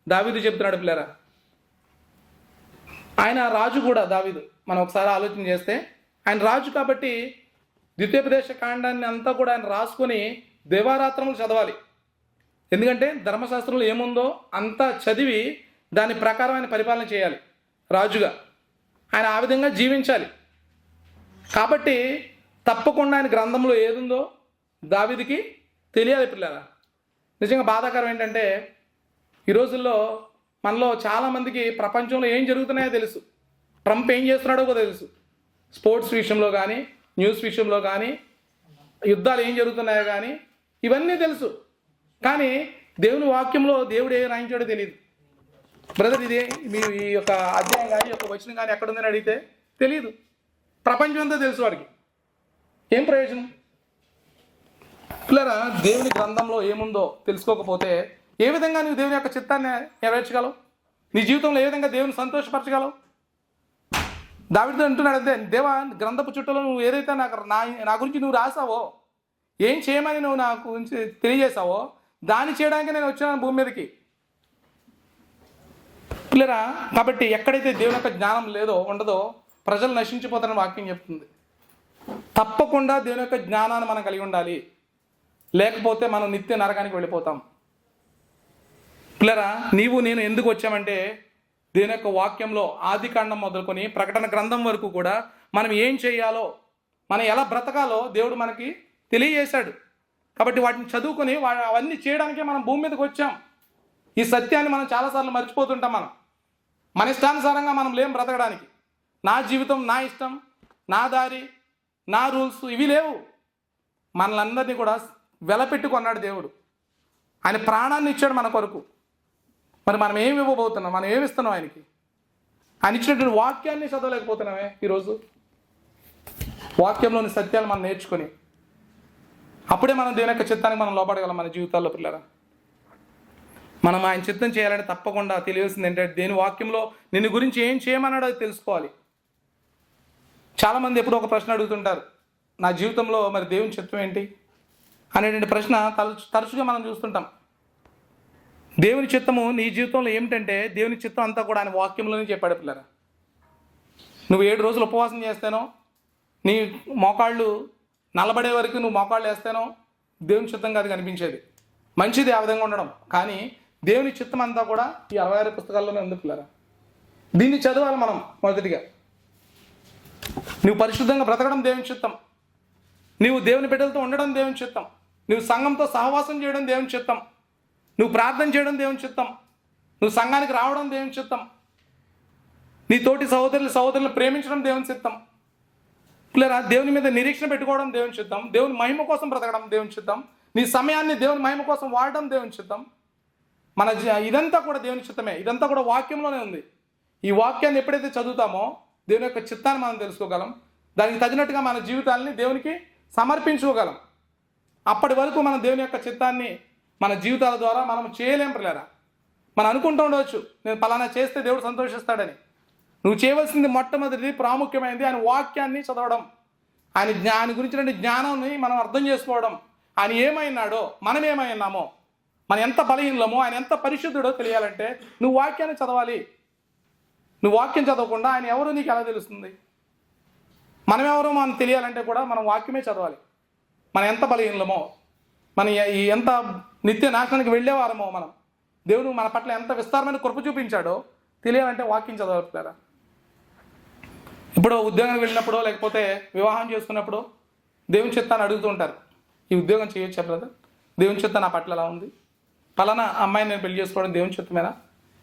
దావీదు చెప్తున్నాడు పిల్లరా. ఆయన రాజు కూడా దావీదు, మనం ఒకసారి ఆలోచన చేస్తే ఆయన రాజు కాబట్టి ద్వితీయోపదేశ కాండాన్ని అంతా కూడా ఆయన రాసుకొని దివారాత్రములు చదవాలి. ఎందుకంటే ధర్మశాస్త్రంలో ఏముందో అంతా చదివి దాని ప్రకారం ఆయన పరిపాలన చేయాలి రాజుగా. ఆయన ఆ విధంగా జీవించాలి. కాబట్టి తప్పకుండా ఆయన గ్రంథంలో ఏదుందో దావీదుకి తెలియాలి పిల్లరా. నిజంగా బాధాకరం ఏంటంటే ఈ రోజుల్లో మనలో చాలామందికి ప్రపంచంలో ఏం జరుగుతున్నాయో తెలుసు, ట్రంప్ ఏం చేస్తున్నాడో కూడా తెలుసు, స్పోర్ట్స్ విషయంలో కానీ న్యూస్ విషయంలో కానీ యుద్ధాలు ఏం జరుగుతున్నాయో కానీ ఇవన్నీ తెలుసు. కానీ దేవుని వాక్యంలో దేవుడు ఏ రాయించాడో తెలియదు. బ్రదర్ ఇది మీ ఈ యొక్క అధ్యాయం కానీ ఈ యొక్క వచనం కానీ ఎక్కడుందని అడిగితే తెలియదు. ప్రపంచం అంతా తెలుసు వాడికి. ఏం ప్రయోజనం పిల్లరా? దేవుని గ్రంథంలో ఏముందో తెలుసుకోకపోతే ఏ విధంగా నువ్వు దేవుని యొక్క చిత్తాన్ని నెరవేర్చగలవు? నీ జీవితంలో ఏ విధంగా దేవుని సంతోషపరచగలవు? దావీదు అంటున్నాడు అంతే, దేవా గ్రంథపు చుట్టలో నువ్వు ఏదైతే నా గురించి నువ్వు రాసావో, ఏం చేయమని నువ్వు నాకు గురించి తెలియజేసావో దాన్ని చేయడానికి నేను వచ్చాను భూమి మీదకి. పిల్లరా, కాబట్టి ఎక్కడైతే దేవుని యొక్క జ్ఞానం లేదో ఉండదో ప్రజలు నశించిపోతారని వాక్యం చెప్తుంది. తప్పకుండా దేవుని యొక్క జ్ఞానాన్ని మనం కలిగి ఉండాలి, లేకపోతే మనం నిత్య నరకానికి వెళ్ళిపోతాం. పిల్లరా, నీవు నేను ఎందుకు వచ్చామంటే దేవుని యొక్క వాక్యంలో ఆదికాండం మొదలుకొని ప్రకటన గ్రంథం వరకు కూడా మనం ఏం చేయాలో, మనం ఎలా బ్రతకాలో దేవుడు మనకి తెలియజేశాడు. కాబట్టి వాటిని చదువుకొని అవన్నీ చేయడానికే మనం భూమి మీదకి వచ్చాం. ఈ సత్యాన్ని మనం చాలాసార్లు మర్చిపోతుంటాం. మన ఇష్టానుసారంగా మనం లేం బ్రతకడానికి. నా జీవితం, నా ఇష్టం, నా దారి, నా రూల్స్ ఇవి లేవు. మనలందరినీ కూడా వెలపెట్టుకున్నాడు దేవుడు. ఆయన ప్రాణాన్ని ఇచ్చాడు మన కొరకు. మరి మనం ఏమి ఇవ్వబోతున్నాం? మనం ఏమి ఇస్తున్నాం ఆయనకి? ఆయన ఇచ్చినటువంటి వాక్యాన్ని చదవలేకపోతున్నామే ఈరోజు. వాక్యంలోని సత్యాలు మనం నేర్చుకొని అప్పుడే మనం దేవుని యొక్క చిత్తానికి మనం లోపడగలం మన జీవితాల్లో. పిల్లరా, మనం ఆయన చిత్తం చేయాలంటే తప్పకుండా తెలియాల్సింది ఏంటంటే దేవుని వాక్యంలో నిన్ను గురించి ఏం చేయమన్నాడో అది తెలుసుకోవాలి. చాలామంది ఎప్పుడో ఒక ప్రశ్న అడుగుతుంటారు, నా జీవితంలో మరి దేవుని చిత్తం ఏంటి అనేటువంటి ప్రశ్న తరచుగా మనం చూస్తుంటాం. దేవుని చిత్తము నీ జీవితంలో ఏమిటంటే దేవుని చిత్తం అంతా కూడా ఆయన వాక్యంలోనే చెప్పాడు. పిల్లరా, నువ్వు 7 రోజులు ఉపవాసం చేస్తానో, నీ మోకాళ్ళు నలబడే వరకు నువ్వు మోకాళ్ళు వేస్తానో దేవుని చిత్తం కాదు కనిపించేది. మంచిది ఆ విధంగా ఉండడం, కానీ దేవుని చిత్తం అంతా కూడా ఈ 66 పుస్తకాల్లోనే ఉంది. పిల్లరా, దీన్ని చదవాలి మనం. మొదటిగా నువ్వు పరిశుద్ధంగా బ్రతకడం దేవుని చిత్తం, నువ్వు దేవుని బిడ్డలతో ఉండడం దేవుని చిత్తం, నువ్వు సంఘంతో సహవాసం చేయడం దేవుని చిత్తం, నువ్వు ప్రార్థన చేయడం దేవుని చిత్తం, నువ్వు సంఘానికి రావడం దేవుని చిత్తం, నీ తోటి సహోదరులు ప్రేమించడం దేవుని చిత్తం. పిల్లరా, దేవుని మీద నిరీక్షణ పెట్టుకోవడం దేవుని చిత్తం, దేవుని మహిమ కోసం బ్రతకడం దేవుని చిత్తం, నీ సమయాన్ని దేవుని మహిమ కోసం వాడడం దేవుని చిత్తం. ఇదంతా కూడా దేవుని చిత్తమే. ఇదంతా కూడా వాక్యంలోనే ఉంది. ఈ వాక్యాన్ని ఎప్పుడైతే చదువుతామో దేవుని యొక్క చిత్తాన్ని మనం తెలుసుకోగలం. దానికి తగినట్టుగా మన జీవితాన్ని దేవునికి సమర్పించుకోగలం. అప్పటి వరకు మనం దేవుని యొక్క చిత్తాన్ని మన జీవితాల ద్వారా మనం చేయలేం. పిల్లరా, మనం అనుకుంటూ ఉండవచ్చు, నేను పలానా చేస్తే దేవుడు సంతోషిస్తాడని. నువ్వు చేయవలసింది మొట్టమొదటిది, ప్రాముఖ్యమైనది ఆయన వాక్యాన్ని చదవడం, ఆయన గురించిన జ్ఞానాన్ని మనం అర్థం చేసుకోవడం. ఆయన ఏమైనాడో, మనం ఏమైనామో, మనం ఎంత బలహీనమో, ఆయన ఎంత పరిశుద్ధుడో తెలియాలంటే నువ్వు వాక్యాన్ని చదవాలి. నువ్వు వాక్యం చదవకుండా ఆయన ఎవరో నీకు ఎలా తెలుస్తుంది? మనం ఎవరో మనం తెలియాలంటే కూడా మనం వాక్యమే చదవాలి. మనం ఎంత బలహీనమో, మన ఎంత నిత్య నాశనానికి వెళ్ళేవారమో, మనం దేవుడు మన పట్ల ఎంత విస్తారమైన కృప చూపించాడో తెలియాలంటే వాక్యం చదవగలుగుతారా? ఇప్పుడు ఉద్యోగానికి వెళ్ళినప్పుడు, లేకపోతే వివాహం చేసుకున్నప్పుడు దేవుని చిత్తాన్ని అడుగుతూ ఉంటారు. ఈ ఉద్యోగం చేయొచ్చా బ్రదర్? దేవుని చిత్తం నా పట్ల ఎలా ఉంది? పలానా అమ్మాయిని నేను పెళ్లి చేసుకోవడం దేవుని చిత్తమేనా?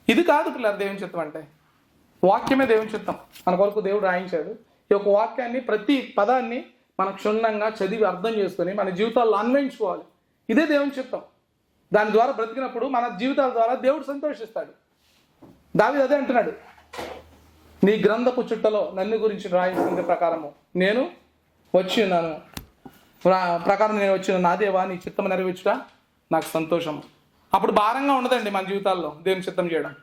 ఇది కాదు పిల్లలు. దేవుని చిత్తం అంటే వాక్యమే దేవుని చిత్తం. మన కొరకు దేవుడు రాయించాడు. ఈ యొక్క వాక్యాన్ని, ప్రతి పదాన్ని మనం క్షుణ్ణంగా చదివి అర్థం చేసుకొని మన జీవితాల్లో అన్వయించుకోవాలి. ఇదే దేవుని చిత్తం. దాని ద్వారా బ్రతికినప్పుడు మన జీవితాల ద్వారా దేవుడు సంతోషిస్తాడు. దావీదు అదే అంటున్నాడు, నీ గ్రంథపు చుట్టలో నన్ను గురించి రాయించిన ప్రకారము నేను వచ్చి ఉన్నాను, నేను వచ్చిన నా దేవా నీ చిత్తం నెరవేర్చుట నాకు సంతోషం. అప్పుడు భారంగా ఉండదండి మన జీవితాల్లో దేవుని చిత్తం చేయడం.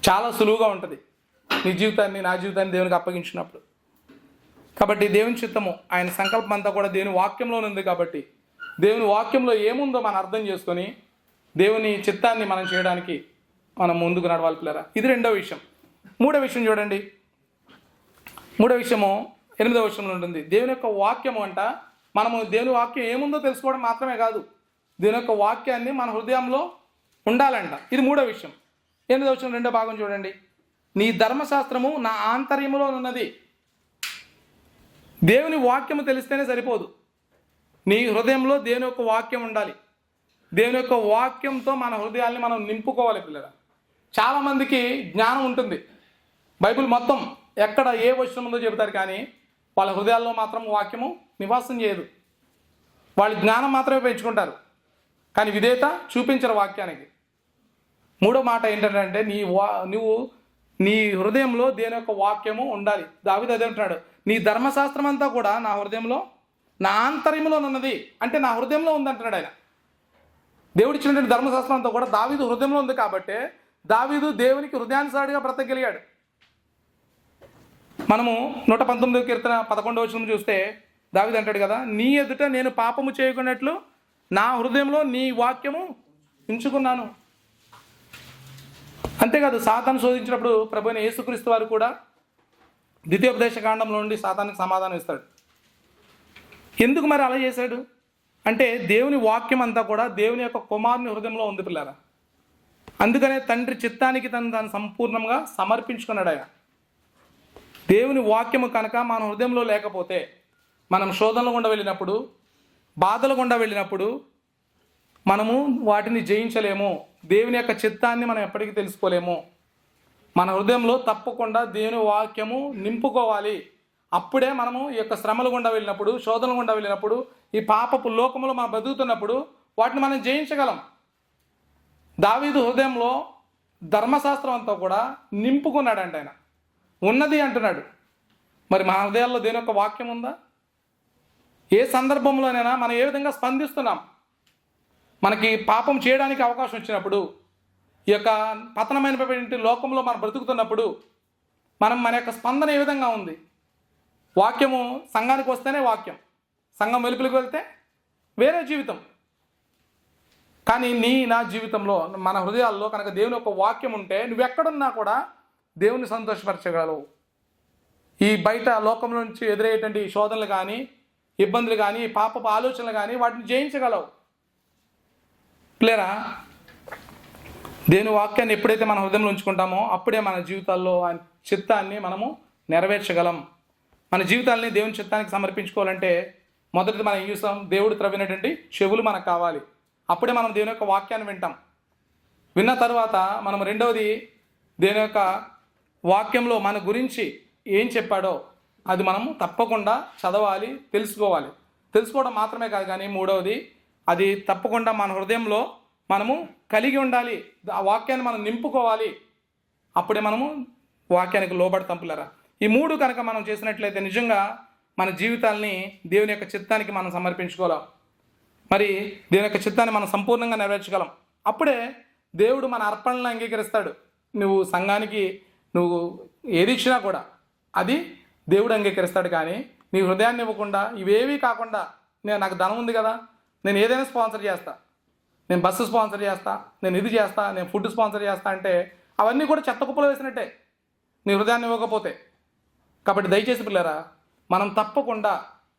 చాలా సులువుగా ఉంటుంది నీ జీవితాన్ని, నా జీవితాన్ని దేవునికి అప్పగించినప్పుడు. కాబట్టి దేవుని చిత్తము, ఆయన సంకల్పం అంతా కూడా దేవుని వాక్యంలోనే ఉంది. కాబట్టి దేవుని వాక్యంలో ఏముందో మనం అర్థం చేసుకొని దేవుని చిత్తాన్ని మనం చేయడానికి మనం ముందుకు నడవాలి పిల్లరా. ఇది 2వ విషయం. 3వ విషయం చూడండి. 3వ విషయము 8వ వచనంలో ఉంటుంది. దేవుని యొక్క వాక్యము అంట మనము దేవుని వాక్యం ఏముందో తెలుసుకోవడం మాత్రమే కాదు, దేవుని యొక్క వాక్యాన్ని మన హృదయంలో ఉండాలంట. ఇది మూడో విషయం. 8వ వచనం 2వ భాగం చూడండి. నీ ధర్మశాస్త్రము నా ఆంతర్యములో ఉన్నది. దేవుని వాక్యము తెలిస్తేనే సరిపోదు, నీ హృదయంలో దేవుని యొక్క వాక్యం ఉండాలి. దేవుని యొక్క వాక్యంతో మన హృదయాల్ని మనం నింపుకోవాలి. పిల్లల, చాలామందికి జ్ఞానం ఉంటుంది, బైబిల్ మొత్తం ఎక్కడ ఏ వచనం ఉందో చెబుతారు, కానీ వాళ్ళ హృదయాల్లో మాత్రం వాక్యము నివాసం చేయదు. వాళ్ళు జ్ఞానం మాత్రమే పెంచుకుంటారు, కానీ విధేయత చూపించరు వాక్యానికి. మూడో మాట ఏంటంటే నువ్వు నీ హృదయంలో దేని యొక్క వాక్యము ఉండాలి. దావీదు అదే అంటున్నాడు, నీ ధర్మశాస్త్రం అంతా కూడా నా హృదయంలో నా ఆంతర్యంలో ఉన్నది. అంటే నా హృదయంలో ఉందంటున్నాడు ఆయన. దేవుడు ఇచ్చినటువంటి ధర్మశాస్త్రం అంతా కూడా దావీదు హృదయంలో ఉంది కాబట్టి దావీదు దేవునికి హృదయానుసారిగా బ్రతకగలిగాడు. మనము 119వ కీర్తన 11వ వచనం చూస్తే దావీదు అంటాడు కదా, నీ ఎదుట నేను పాపము చేయకున్నట్లు నా హృదయంలో నీ వాక్యము ఉంచుకున్నాను. అంతేకాదు, సాతాను శోధించినప్పుడు ప్రభువైన యేసుక్రీస్తు వారు కూడా ద్వితీయోపదేశ కాండంలో నుండి సాతానికి సమాధానం ఇస్తాడు. ఎందుకు మరి అలా చేశాడు అంటే దేవుని వాక్యం అంతా కూడా దేవుని యొక్క కుమారుని హృదయంలో ఉంది పిల్లారా. అందుకనే తండ్రి చిత్తానికి తను సంపూర్ణంగా సమర్పించుకున్నాడు ఆయన. దేవుని వాక్యము కనుక మన హృదయంలో లేకపోతే మనం శోధనలు గుండా వెళ్ళినప్పుడు, బాధలు గుండా వెళ్ళినప్పుడు మనము వాటిని జయించలేము. దేవుని యొక్క చిత్తాన్ని మనం ఎప్పటికీ తెలుసుకోలేము. మన హృదయంలో తప్పకుండా దేవుని వాక్యము నింపుకోవాలి. అప్పుడే మనము ఈ యొక్క శ్రమలు గుండా వెళ్ళినప్పుడు, శోధనలు గుండా వెళ్ళినప్పుడు, ఈ పాపపు లోకములో మనం బతుకుతున్నప్పుడు వాటిని మనం జయించగలం. దావీదు హృదయంలో ధర్మశాస్త్రం అంతా కూడా నింపుకున్నాడంట ఆయన. ఉన్నది అంటున్నాడు. మరి మన హృదయాల్లో దేని యొక్క వాక్యం ఉందా? ఏ సందర్భంలోనైనా మనం ఏ విధంగా స్పందిస్తున్నాం? మనకి పాపం చేయడానికి అవకాశం వచ్చినప్పుడు, ఈ యొక్క పతనమైనటువంటి లోకంలో మనం బ్రతుకుతున్నప్పుడు మన యొక్క స్పందన ఏ విధంగా ఉంది? వాక్యము సంఘానికి వస్తేనే వాక్యం, సంఘం వెలుపలికి వెళ్తే వేరే జీవితం. కానీ నా జీవితంలో, మన హృదయాల్లో కనుక దేవుని యొక్క వాక్యం ఉంటే నువ్వెక్కడున్నా కూడా దేవుని సంతోషపరచగలవు. ఈ బయట లోకంలో నుంచి ఎదురయ్యేటువంటి శోధనలు కానీ, ఇబ్బందులు కానీ, పాపపు ఆలోచనలు కానీ వాటిని జయించగలవు. క్లియరా? దేవుని వాక్యాన్ని ఎప్పుడైతే మన హృదయంలో ఉంచుకుంటామో అప్పుడే మన జీవితాల్లో ఆయన చిత్తాన్ని మనము నెరవేర్చగలం. మన జీవితాన్ని దేవుని చిత్తానికి సమర్పించుకోవాలంటే మొదటిది మనం ఏం చూస్తాం? దేవుడు త్రవ్వినటువంటి చెవులు మనకు కావాలి. అప్పుడే మనం దేవుని యొక్క వాక్యాన్ని వింటాం. విన్న తర్వాత మనం రెండవది దేవుని యొక్క వాక్యంలో మన గురించి ఏం చెప్పాడో అది మనము తప్పకుండా చదవాలి, తెలుసుకోవాలి. తెలుసుకోవడం మాత్రమే కాదు, కానీ మూడవది అది తప్పకుండా మన హృదయంలో మనము కలిగి ఉండాలి. ఆ వాక్యాన్ని మనం నింపుకోవాలి. అప్పుడే మనము వాక్యానికి లోబడతాం పిల్లరా. ఈ మూడు కనుక మనం చేసినట్లయితే నిజంగా మన జీవితాల్ని దేవుని యొక్క చిత్తానికి మనం సమర్పించుకోలేం. మరి దేవుని యొక్క చిత్తాన్ని మనం సంపూర్ణంగా నెరవేర్చగలం. అప్పుడే దేవుడు మన అర్పణలను అంగీకరిస్తాడు. నువ్వు సంఘానికి నువ్వు ఏది ఇచ్చినా కూడా అది దేవుడు అంగీకరిస్తాడు. కానీ నీ హృదయాన్ని ఇవ్వకుండా, ఇవేవీ కాకుండా, నాకు ధనం ఉంది కదా, నేను ఏదైనా స్పాన్సర్ చేస్తా, నేను బస్సు స్పాన్సర్ చేస్తా, నేను ఇది చేస్తా, నేను ఫుడ్ స్పాన్సర్ చేస్తా అంటే అవన్నీ కూడా చెత్త కుప్పలో వేసినట్టే నీ హృదయాన్ని ఇవ్వకపోతే. కాబట్టి దయచేసి పిల్లరా, మనం తప్పకుండా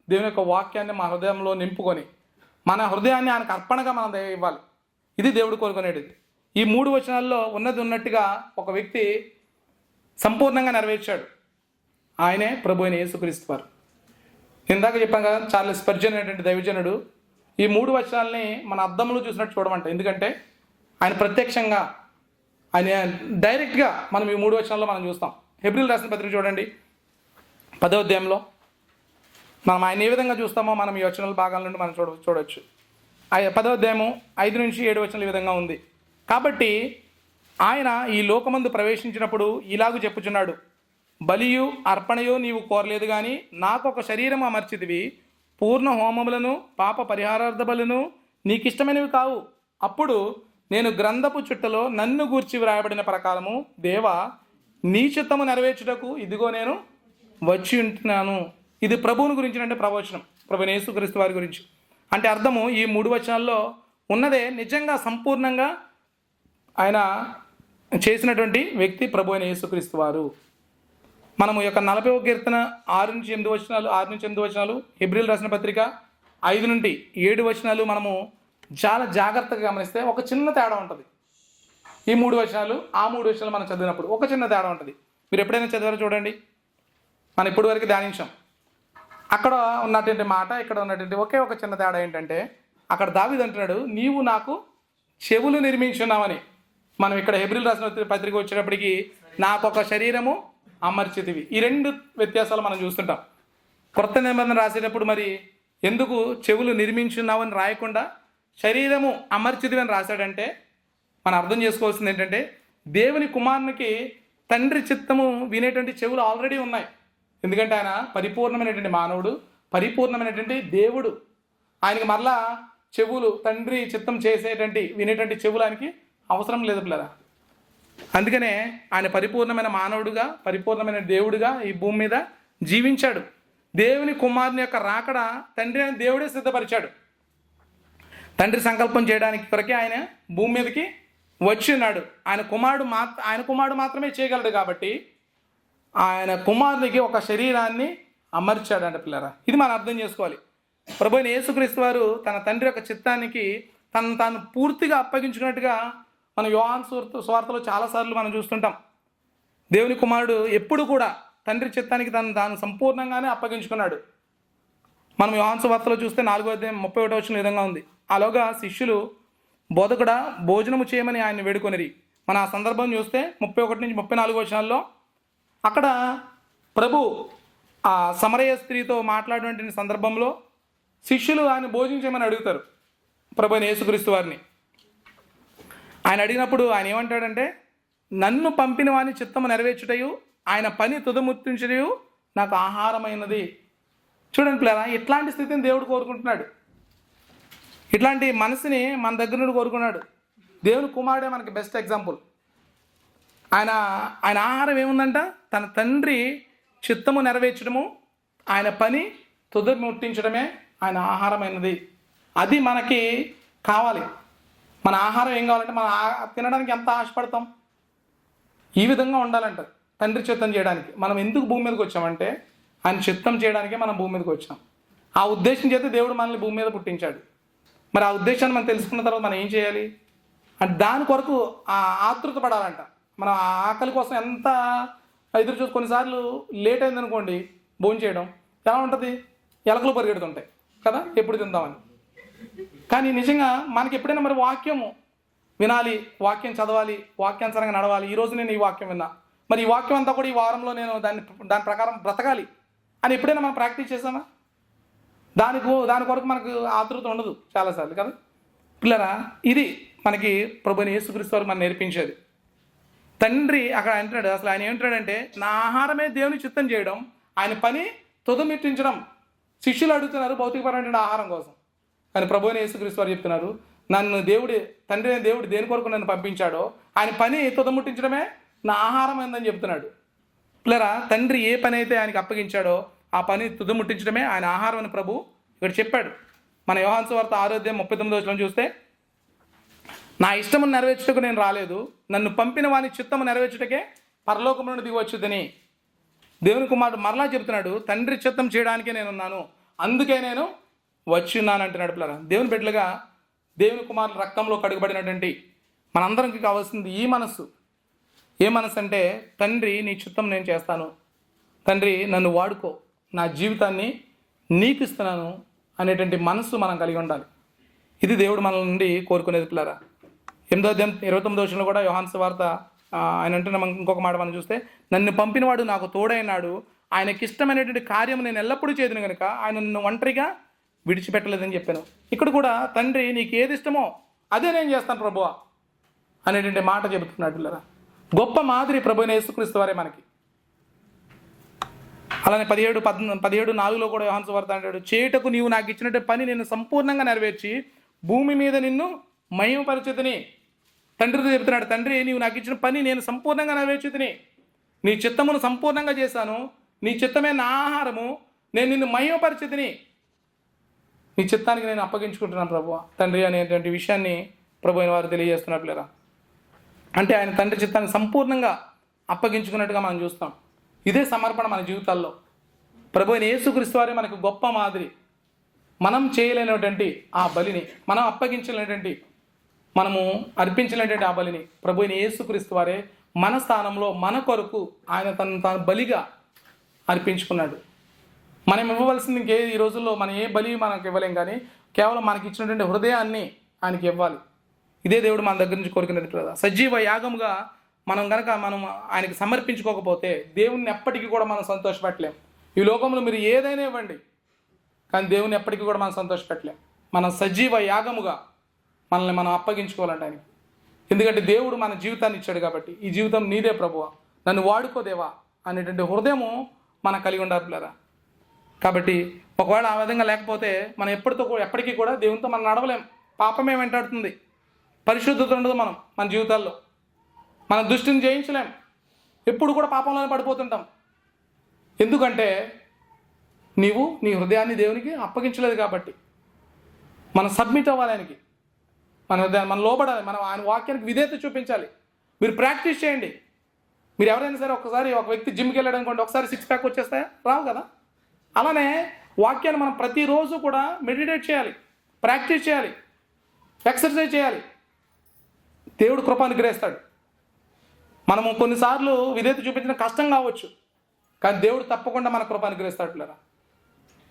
దేవుని యొక్క వాక్యాన్ని మన హృదయంలో నింపుకొని మన హృదయాన్ని ఆయనకు అర్పణగా మనం ఇవ్వాలి. ఇది దేవుడు కోరుకునేది. ఈ 3 వచనాల్లో ఉన్నది ఉన్నట్టుగా ఒక వ్యక్తి సంపూర్ణంగా నెరవేర్చాడు. ఆయనే ప్రభు అయిన యేసుక్రీస్తు వారు. ఇందాక చెప్పాను కదా, చార్లెస్ స్పర్జన్ అనేటువంటి దైవజనుడు ఈ 3 వచనాలని మన అద్దంలో చూసినట్టు చూడమంట. ఎందుకంటే ఆయన ప్రత్యక్షంగా, ఆయన డైరెక్ట్గా మనం ఈ 3 వచనాల్లో మనం చూస్తాం. హెబ్రీయులకు రాసిన పత్రిక చూడండి, 10వ అధ్యాయంలో మనం ఆయన ఏ విధంగా చూస్తామో మనం ఈ వచనాల భాగాల నుండి మనం చూడవచ్చు. 10వ అధ్యాయము 5 నుంచి 7 వచనాలు ఈ విధంగా ఉంది. కాబట్టి ఆయన ఈ లోకమందు ప్రవేశించినప్పుడు ఇలాగూ చెప్పుచున్నాడు, బలియు అర్పణయు నీవు కోరలేదు కానీ నాకు ఒక శరీరం అమర్చితివి, పూర్ణ హోమములను పాప పరిహారార్థ బలులను నీకిష్టమైనవి కావు. అప్పుడు నేను గ్రంథపు చుట్టలో నన్ను గూర్చి వ్రాయబడిన ప్రకారము దేవా నీ చిత్తము నెరవేర్చుటకు ఇదిగో నేను వచ్చి ఉంటున్నాను. ఇది ప్రభువుని గురించినంటే ప్రవచనం, ప్రభువైన యేసుక్రీస్తు వారి గురించి. అంటే అర్థము ఈ 3 వచనాల్లో ఉన్నదే నిజంగా సంపూర్ణంగా ఆయన చేసినటువంటి వ్యక్తి ప్రభువైన యేసుక్రీస్తు వారు. మనము యొక్క 40వ కీర్తన 6 నుంచి 8 వచనాలు, 6 నుంచి 8 వచనాలు, హెబ్రీయులకు రాసిన పత్రిక 5 నుండి 7 వచనాలు మనము చాలా జాగ్రత్తగా గమనిస్తే ఒక చిన్న తేడా ఉంటుంది. ఈ 3 వచనాలు ఆ 3 వచనాలు మనం చదివినప్పుడు ఒక చిన్న తేడా ఉంటుంది. మీరు ఎప్పుడైనా చదివారో చూడండి. మనం ఇప్పటి వరకు ధ్యానించాం. అక్కడ ఉన్నటువంటి మాట, ఇక్కడ ఉన్నటువంటి ఒకే ఒక చిన్న తేడా ఏంటంటే, అక్కడ దావీదు అంటున్నాడు, నీవు నాకు చెవులు నిర్మించున్నావని. మనం ఇక్కడ హెబ్రీయులకు రాసిన పత్రిక వచ్చేటప్పటికి నాకు ఒక శరీరము అమర్చితివి. ఈ 2 వ్యత్యాసాలు మనం చూస్తుంటాం. కొత్త నిబంధన రాసేటప్పుడు మరి ఎందుకు చెవులు నిర్మించున్నావని రాయకుండా శరీరము అమర్చితివి అని రాశాడంటే, మనం అర్థం చేసుకోవాల్సింది ఏంటంటే, దేవుని కుమారునికి తండ్రి చిత్తము వినేటువంటి చెవులు ఆల్రెడీ ఉన్నాయి. ఎందుకంటే ఆయన పరిపూర్ణమైనటువంటి మానవుడు, పరిపూర్ణమైనటువంటి దేవుడు. ఆయనకి మరలా చెవులు, తండ్రి చిత్తం చేసేటువంటి వినేటువంటి చెవులు ఆయనకి అవసరం లేదు పిల్లరా. అందుకనే ఆయన పరిపూర్ణమైన మానవుడుగా, పరిపూర్ణమైన దేవుడుగా ఈ భూమి మీద జీవించాడు. దేవుని కుమారుని యొక్క రాకడ తండ్రి అయిన దేవుడే సిద్ధపరిచాడు. తండ్రి సంకల్పం చేయడానికి కొరకే ఆయన భూమి మీదకి వచ్చి ఉన్నాడు. ఆయన కుమారుడు మాత్రమే చేయగలడు కాబట్టి ఆయన కుమారునికి ఒక శరీరాన్ని అమర్చాడంట పిల్లరా. ఇది మనం అర్థం చేసుకోవాలి. ప్రభువైన యేసుక్రీస్తు వారు తన తండ్రి యొక్క చిత్తానికి తాను పూర్తిగా అప్పగించుకున్నట్టుగా మనం యోహాను సువార్తలో చాలాసార్లు మనం చూస్తుంటాం. దేవుని కుమారుడు ఎప్పుడు కూడా తండ్రి చిత్తానికి తాను సంపూర్ణంగానే అప్పగించుకున్నాడు. మనం యోహాను సువార్తలో చూస్తే 4:31 వచ్చిన విధంగా ఉంది. అలాగా శిష్యులు బోధకుడా భోజనము చేయమని ఆయన వేడుకొనిరి. మన ఆ సందర్భం చూస్తే 31 నుంచి 34 వచనాల్లో అక్కడ ప్రభు ఆ సమరయ స్త్రీతో మాట్లాడినటువంటి సందర్భంలో శిష్యులు ఆయన భోజించమని అడుగుతారు ప్రభువైన యేసుక్రీస్తు వారిని. ఆయన అడిగినప్పుడు ఆయన ఏమంటాడంటే, నన్ను పంపిన వాని చిత్తము నెరవేర్చుటయు ఆయన పని తుదముట్టించుటయు నాకు ఆహారమైనది. చూడండి పిల్లరా, ఇట్లాంటి స్థితిని దేవుడు కోరుకుంటున్నాడు. ఇట్లాంటి మనసుని మన దగ్గర నుండి కోరుకున్నాడు. దేవుని కుమారుడే మనకి బెస్ట్ ఎగ్జాంపుల్. ఆయన ఆహారం ఏముందంట, తన తండ్రి చిత్తము నెరవేర్చడము, ఆయన పని తుద ముట్టించడమే ఆయన ఆహారమైనది. అది మనకి కావాలి. మన ఆహారం ఏం కావాలంటే, మనం తినడానికి ఎంత ఆశపడతాం, ఈ విధంగా ఉండాలంట. తండ్రి చిత్తం చేయడానికి మనం ఎందుకు భూమి మీదకి వచ్చామంటే, ఆయన చిత్తం చేయడానికే మనం భూమి మీదకి వచ్చాం. ఆ ఉద్దేశం చేత దేవుడు మనల్ని భూమి మీద పుట్టించాడు. మరి ఆ ఉద్దేశాన్ని మనం తెలుసుకున్న తర్వాత మనం ఏం చేయాలి అంటే, దాని కొరకు ఆ ఆతృత పడాలంట. మనం ఆ ఆకలి కోసం ఎంత ఎదురు చూసి, కొన్నిసార్లు లేట్ అయిందనుకోండి భోజనం చేయడం, ఎలా ఉంటుంది, ఎలకలు పరిగెడుతుంటాయి కదా, ఎప్పుడు తిందామని. కానీ నిజంగా మనకి ఎప్పుడైనా మరి వాక్యము వినాలి, వాక్యం చదవాలి, వాక్యానుసారంగా నడవాలి. ఈరోజు నేను ఈ వాక్యం విన్నా, మరి ఈ వాక్యం అంతా కూడా ఈ వారంలో నేను దాని ప్రకారం బ్రతకాలి అని ఎప్పుడైనా మనం ప్రాక్టీస్ చేసామా? దాని కొరకు మనకు ఆతృత ఉండదు చాలాసార్లు కదా పిల్లరా. ఇది మనకి ప్రభువైన యేసుక్రీస్తు వారు మనం నేర్పించేది. తండ్రి అక్కడ అంటున్నాడు, అసలు ఆయన ఏమంటాడంటే, నా ఆహారమే దేవుని చిత్తం చేయడం, ఆయన పని తుదమిట్టించడం. శిష్యులు అడుగుతున్నారు భౌతికపరమైన ఆహారం కోసం, కానీ ప్రభువైన యేసుక్రీస్తు వారు చెప్తున్నారు, నన్ను తండ్రి అయిన దేవుడు దేని కొరకు నన్ను పంపించాడో ఆయన పని తుదముట్టించడమే నా ఆహారం అయిందని చెప్తున్నాడు. పిల్లరా, తండ్రి ఏ పని అయితే ఆయనకి అప్పగించాడో ఆ పని తుదముట్టించడమే ఆయన ఆహారం అని ప్రభు ఇక్కడ చెప్పాడు. మన యోహాను సువార్త 6:39 చూస్తే, నా ఇష్టమును నెరవేర్చుటకు నేను రాలేదు, నన్ను పంపిన వాని చిత్తము నెరవేర్చుటకే పరలోకం నుండి దిగి వచ్చుదని దేవుని కుమారుడు మరలా చెప్తున్నాడు. తండ్రి చిత్తం చేయడానికే నేనున్నాను, అందుకే నేను వచ్చి ఉన్నాను అంటున్నాడు. పిల్లరా, దేవుని బిడ్డలుగా దేవుని కుమారుడు రక్తంలో కడుగబడినటువంటి మనందరికి కావాల్సింది ఈ మనస్సు. ఏ మనస్సు అంటే, తండ్రి నీ చిత్తం నేను చేస్తాను, తండ్రి నన్ను వాడుకో, నా జీవితాన్ని నీకు ఇస్తున్నాను అనేటువంటి మనస్సు మనం కలిగి ఉండాలి. ఇది దేవుడు మన నుండి కోరుకునేది పిల్లరా. 8:29 కూడా యోహాను సువార్త ఆయన అంటున్న ఇంకొక మాట మనం చూస్తే, నన్ను పంపినవాడు నాకు తోడైనాడు, ఆయనకి ఇష్టమైనటువంటి కార్యం నేను ఎల్లప్పుడూ చేదును కనుక ఆయన నన్ను ఒంటరిగా విడిచిపెట్టలేదని చెప్పాను. ఇక్కడ కూడా తండ్రి నీకు ఏది ఇష్టమో అదే నేను చేస్తాను ప్రభువా అనేటువంటి మాట చెబుతున్నాడు పిల్లరా. గొప్ప మాదిరి ప్రభువైన యేసుక్రీస్తు వారే మనకి. అలానే 17:4 కూడా యోహాను సువార్త అంటాడు, చేయుటకు నీవు నాకు ఇచ్చినట్టు పని నేను సంపూర్ణంగా నెరవేర్చి భూమి మీద నిన్ను మహిమపరచుతిని. తండ్రితో చెప్తున్నాడు, తండ్రి నీవు నాకు ఇచ్చిన పని నేను సంపూర్ణంగా నెరవేర్చుతిని, నీ చిత్తమును సంపూర్ణంగా చేశాను, నీ చిత్తమే నా ఆహారము, నేను నిన్ను మహిమపరచుతిని, నీ చిత్తానికి నేను అప్పగించుకుంటున్నాను ప్రభువా తండ్రి అనేటువంటి విషయాన్ని ప్రభు అయిన వారు తెలియజేస్తున్నట్లు లేరా. అంటే ఆయన తండ్రి చిత్తాన్ని సంపూర్ణంగా అప్పగించుకున్నట్టుగా మనం చూస్తాం. ఇదే సమర్పణ మన జీవితాల్లో. ప్రభు అయిన యేసుక్రీస్తు వారే మనకు గొప్ప మాదిరి. మనం చేయలేనటువంటి ఆ బలిని, మనం అప్పగించలేనటువంటి, మనము అర్పించలేనటువంటి ఆ బలిని ప్రభు అయిన యేసుక్రీస్తు వారే మన స్థానంలో మన కొరకు ఆయన తను బలిగా అర్పించుకున్నాడు. మనం ఇవ్వవలసింది ఈ రోజుల్లో మనం ఏ బలి మనకు ఇవ్వలేం, కానీ కేవలం మనకి ఇచ్చినటువంటి హృదయాన్ని ఆయనకి ఇవ్వాలి. ఇదే దేవుడు మన దగ్గర నుంచి కోరుకునేది కదా. సజీవ యాగముగా మనం కనుక మనం ఆయనకి సమర్పించుకోకపోతే దేవుణ్ణి ఎప్పటికీ కూడా మనం సంతోషపెట్టలేం. ఈ లోకంలో మీరు ఏదైనా ఇవ్వండి, కానీ దేవుని ఎప్పటికీ కూడా మనం సంతోషపెట్టలేం. మనం సజీవ యాగముగా మనల్ని మనం అప్పగించుకోవాలంటే ఆయనకి. ఎందుకంటే దేవుడు మన జీవితాన్ని ఇచ్చాడు కాబట్టి, ఈ జీవితం నీదే ప్రభువా, నన్ను వాడుకోదేవా అనేటువంటి హృదయము మనం కలిగి ఉండాలి. కాబట్టి ఒకవేళ ఆ విధంగా లేకపోతే మనం ఎప్పటికీ కూడా దేవునితో మనం నడవలేం. పాపమే వెంటాడుతుంది, పరిశుద్ధత ఉండదు మన జీవితాల్లో. మన దృష్టిని జయించలేం, ఎప్పుడు కూడా పాపంలోనే పడిపోతుంటాం. ఎందుకంటే నీవు నీ హృదయాన్ని దేవునికి అప్పగించలేదు కాబట్టి. మనం సబ్మిట్ అవ్వాలి ఆయనకి, మన లోబడాలి, మనం ఆయన వాక్యానికి విధేయత చూపించాలి. మీరు ప్రాక్టీస్ చేయండి. మీరు ఎవరైనా సరే ఒకసారి ఒక వ్యక్తి జిమ్కి వెళ్ళాడు అనుకోండి, ఒకసారి 6 ప్యాక్ వచ్చేస్తాయా? రావు కదా. అలానే వాక్యాన్ని మనం ప్రతిరోజు కూడా మెడిటేట్ చేయాలి, ప్రాక్టీస్ చేయాలి, ఎక్సర్సైజ్ చేయాలి. దేవుడు కృప అనుగ్రహిస్తాడు. మనము కొన్నిసార్లు విధేయత చూపించడం కష్టం కావచ్చు, కానీ దేవుడు తప్పకుండా మన కృప అనుగ్రహిస్తాడు.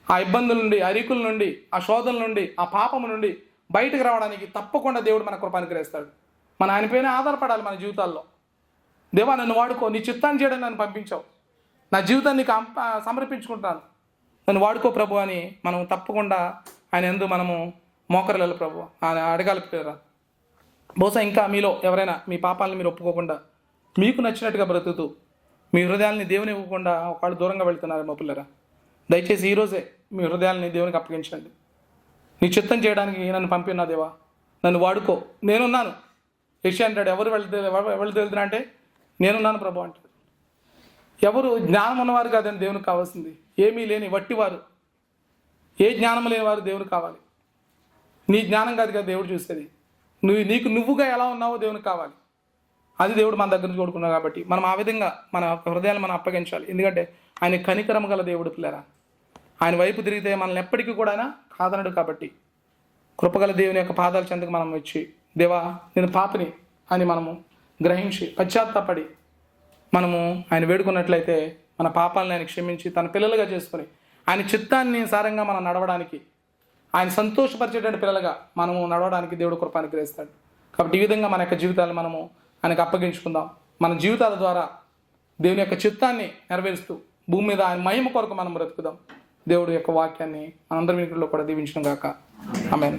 ఆ ఇబ్బందుల నుండి, ఆ అరికుల నుండి, ఆ శోధనల నుండి, ఆ పాపము నుండి బయటకు రావడానికి తప్పకుండా దేవుడు మన కృప అనుగ్రహిస్తాడు. మన ఆయన పైన ఆధారపడాలి మన జీవితాల్లో. దేవా నన్ను వాడుకో, నీ చిత్తాన్ని చేయడానికి నన్ను పంపించావు, నా జీవితాన్ని నీకు సమర్పించుకుంటాను, నన్ను వాడుకో ప్రభు అని మనం తప్పకుండా ఆయన యందు మనము మోకరిల్లాలి ప్రభు, ఆయన అడగాలి పిల్లరా. బహుశా ఇంకా మీలో ఎవరైనా మీ పాపాలను మీరు ఒప్పుకోకుండా మీకు నచ్చినట్టుగా బ్రతుకుతూ మీ హృదయాల్ని దేవుని ఇవ్వకుండా ఒకళ్ళు దూరంగా వెళ్తున్నారు మా పిల్లరా. దయచేసి ఈరోజే మీ హృదయాల్ని దేవునికి అప్పగించండి. నీ చిత్తం చేయడానికి నన్ను పంపినా దేవా, నన్ను వాడుకో, నేనున్నాను. యెషయా అంటాడు, ఎవరు వెళ్తున్నా అంటే నేనున్నాను ప్రభు అంటాడు. ఎవరు జ్ఞానం ఉన్నవారు కాదని దేవునికి కావాల్సింది, ఏమీ లేని వట్టివారు, ఏ జ్ఞానం లేని వారు దేవునికి కావాలి. నీ జ్ఞానం కాదు కదా దేవుడు చూసేది, నువ్వుగా ఎలా ఉన్నావో దేవునికి కావాలి. అది దేవుడు మన దగ్గర నుంచి కోరుకున్నాడు. కాబట్టి మనం ఆ విధంగా మన హృదయాన్ని మనం అప్పగించాలి. ఎందుకంటే ఆయన కనికరము గల దేవుడు పిల్లరా. ఆయన వైపు తిరిగితే మనల్ని ఎప్పటికీ కూడా ఆయన కాదనడు. కాబట్టి కృపగల దేవుని యొక్క పాదాల చెంతకు మనం వచ్చి, దేవా నేను పాపిని అని మనము గ్రహించి పశ్చాత్తాపడి మనము ఆయన వేడుకున్నట్లయితే మన పాపాలను ఆయన క్షమించి తన పిల్లలుగా చేసుకొని ఆయన చిత్తాన్ని సారంగా మనం నడవడానికి, ఆయన సంతోషపరిచేటువంటి పిల్లలుగా మనము నడవడానికి దేవుడు కృప అనుగ్రహిస్తాడు. కాబట్టి ఈ విధంగా మన యొక్క జీవితాలను మనము ఆయనకు అప్పగించుకుందాం. మన జీవితాల ద్వారా దేవుని యొక్క చిత్తాన్ని నెరవేరుస్తూ భూమి మీద ఆయన మహిమ కొరకు మనం బ్రతుకుదాం. దేవుడి యొక్క వాక్యాన్ని మనందరి వీటిలో కూడా దీవించడం గాక. ఆమేన్.